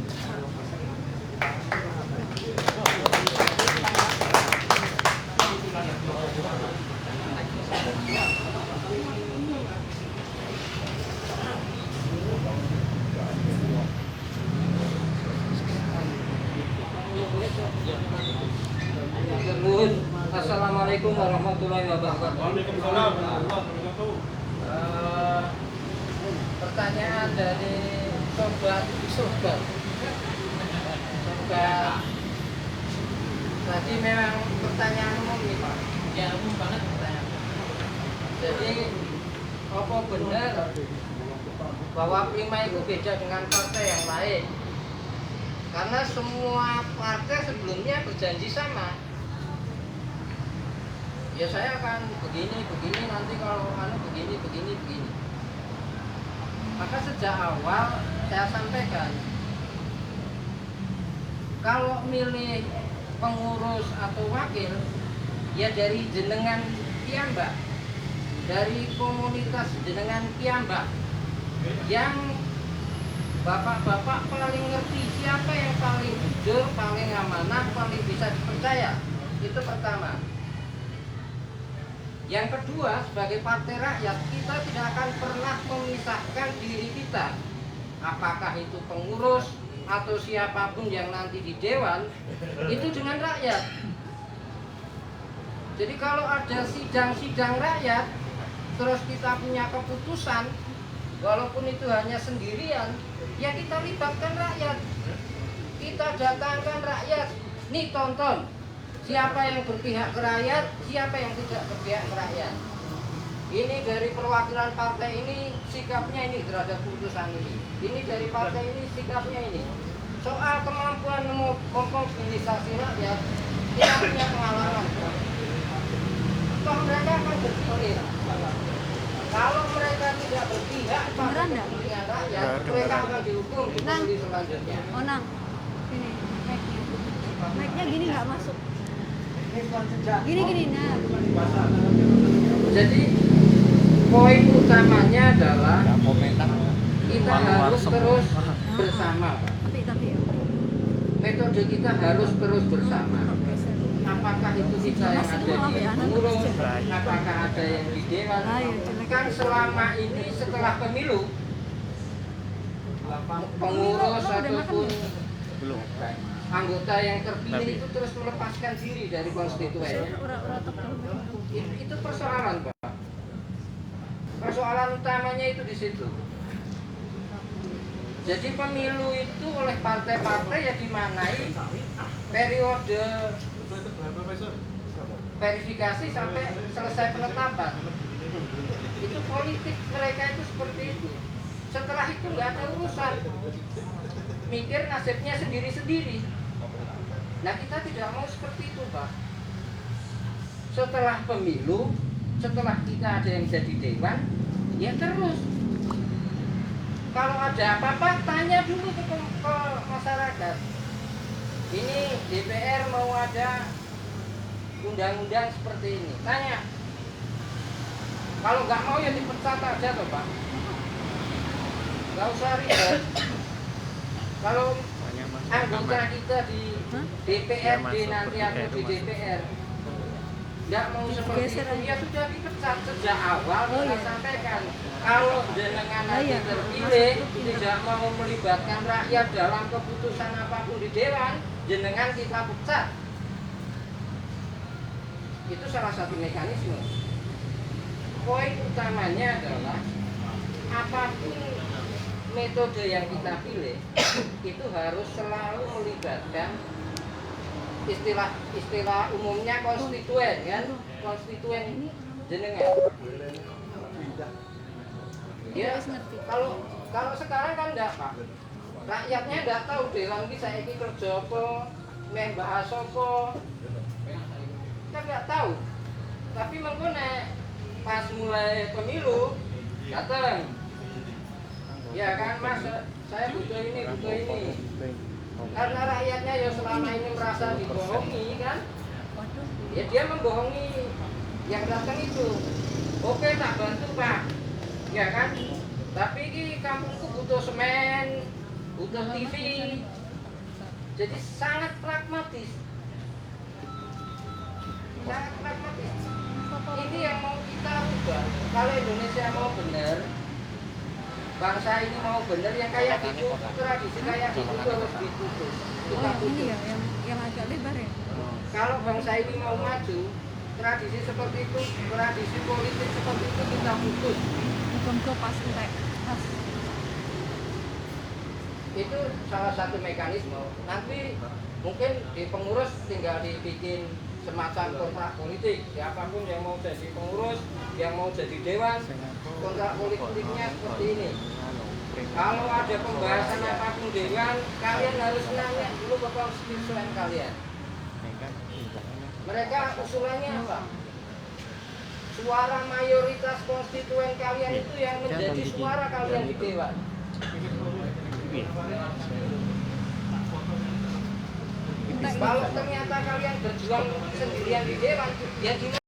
Assalamualaikum warahmatullahi wabarakatuh.
Waalaikumsalam warahmatullahi wabarakatuh.
Pertanyaan dari Sobat Sobat. Tadi memang pertanyaan umum nih Pak. Ya umum banget pertanyaan. Jadi apa benar bahwa Prima itu beda dengan partai yang lain? Karena semua partai sebelumnya berjanji sama. Ya saya akan begini nanti kalau begini. Maka sejak awal saya sampaikan kalau milih pengurus atau wakil ya dari jenengan piyambak, dari komunitas jenengan piyambak yang bapak-bapak paling ngerti siapa yang paling jujur, paling amanah, paling bisa dipercaya. Itu pertama. Yang kedua, sebagai partai rakyat, kita tidak akan pernah memisahkan diri kita. Apakah itu pengurus atau siapapun yang nanti di dewan, itu dengan rakyat. Jadi kalau ada sidang-sidang rakyat, terus kita punya keputusan, walaupun itu hanya sendirian, ya kita libatkan rakyat. Kita datangkan rakyat, nih tonton. Siapa yang berpihak ke rakyat, siapa yang tidak berpihak ke rakyat. Ini dari perwakilan partai ini sikapnya ini terhadap putusan ini. Ini dari partai ini sikapnya ini. Soal kemampuan memobilisasi rakyat, kita punya pengalaman. Toh mereka akan berpikir, kalau mereka tidak berpihak pada kepentingan rakyat, mereka akan dihukum di kondisi selanjutnya.
Oh Nang, sini mic-nya gini nggak masuk. Gini nah.
Jadi poin utamanya adalah kita harus terus bersama, Pak.
Tapi ya.
Metode kita harus terus bersama. Apakah itu kita yang ada di pengurus, apakah ada yang di dewan? Kan selama ini setelah pemilu pengurus ataupun anggota yang terpilih itu terus melepaskan diri dari konstituen. Itu persoalan, Pak. Persoalan utamanya itu di situ. Jadi pemilu itu oleh partai-partai ya dimanai periode verifikasi sampai selesai penetapan. Itu politik mereka itu seperti itu. Setelah itu nggak ada urusan. Mikir nasibnya sendiri-sendiri. Nah kita tidak mau seperti itu, Pak. Setelah pemilu, setelah kita ada yang jadi dewan, ya terus. Kalau ada apa-apa, tanya dulu ke masyarakat. Ini DPR mau ada undang-undang seperti ini. Tanya. Kalau nggak mau ya dipecat aja toh, Pak. Nggak usah ribet. Kalau anggota kita di DPRD nanti atau di DPR nggak mau seperti itu, ya sudah dipecat sejak awal. Kita sampaikan kalau jenengan nanti terpilih tidak mau melibatkan rakyat dalam keputusan apapun di dewan, jenengan kita pecat. Itu salah satu mekanisme. Poin utamanya adalah apapun metode yang kita pilih itu harus selalu melibatkan istilah umumnya konstituen, kan? Konstituen jenengan. Ya, kalau sekarang kan enggak, Pak. Rakyatnya enggak tahu dewan iki saiki kerja apa, meh bahas apa. Kita enggak tahu. Tapi mengko nek pas mulai pemilu datang. Ya kan, Mas, saya butuh ini. Karena rakyatnya ya selama ini merasa dibohongi, kan? Ya dia membohongi yang datang itu. Oke, tak bantu, Pak. Ya kan? Tapi ini kampungku butuh semen, butuh TV. Jadi sangat pragmatis. Sangat pragmatis. Ini yang mau kita ubah. Kalau Indonesia mau benar, bangsa ini mau benar, yang kayak gitu, tradisi kayak gitu harus diputus. Kita putus.
Yang agak lebar ya.
Kalau bangsa ini mau maju, tradisi seperti itu, tradisi politik seperti itu kita putus.
Pas
Itu salah satu mekanisme. Nanti mungkin di pengurus tinggal dibikin semacam kontrak politik. Siapapun yang mau jadi pengurus, yang mau jadi dewan, kontrak politiknya seperti ini. Kalau ada pembahasan apapun dewan, kalian harus nanya dulu ke konstituen kalian. Mereka usulannya apa? Suara mayoritas konstituen kalian itu yang menjadi suara kalian di dewan. Kalau ternyata kalian berjuang sendirian di dewan, ya gimana?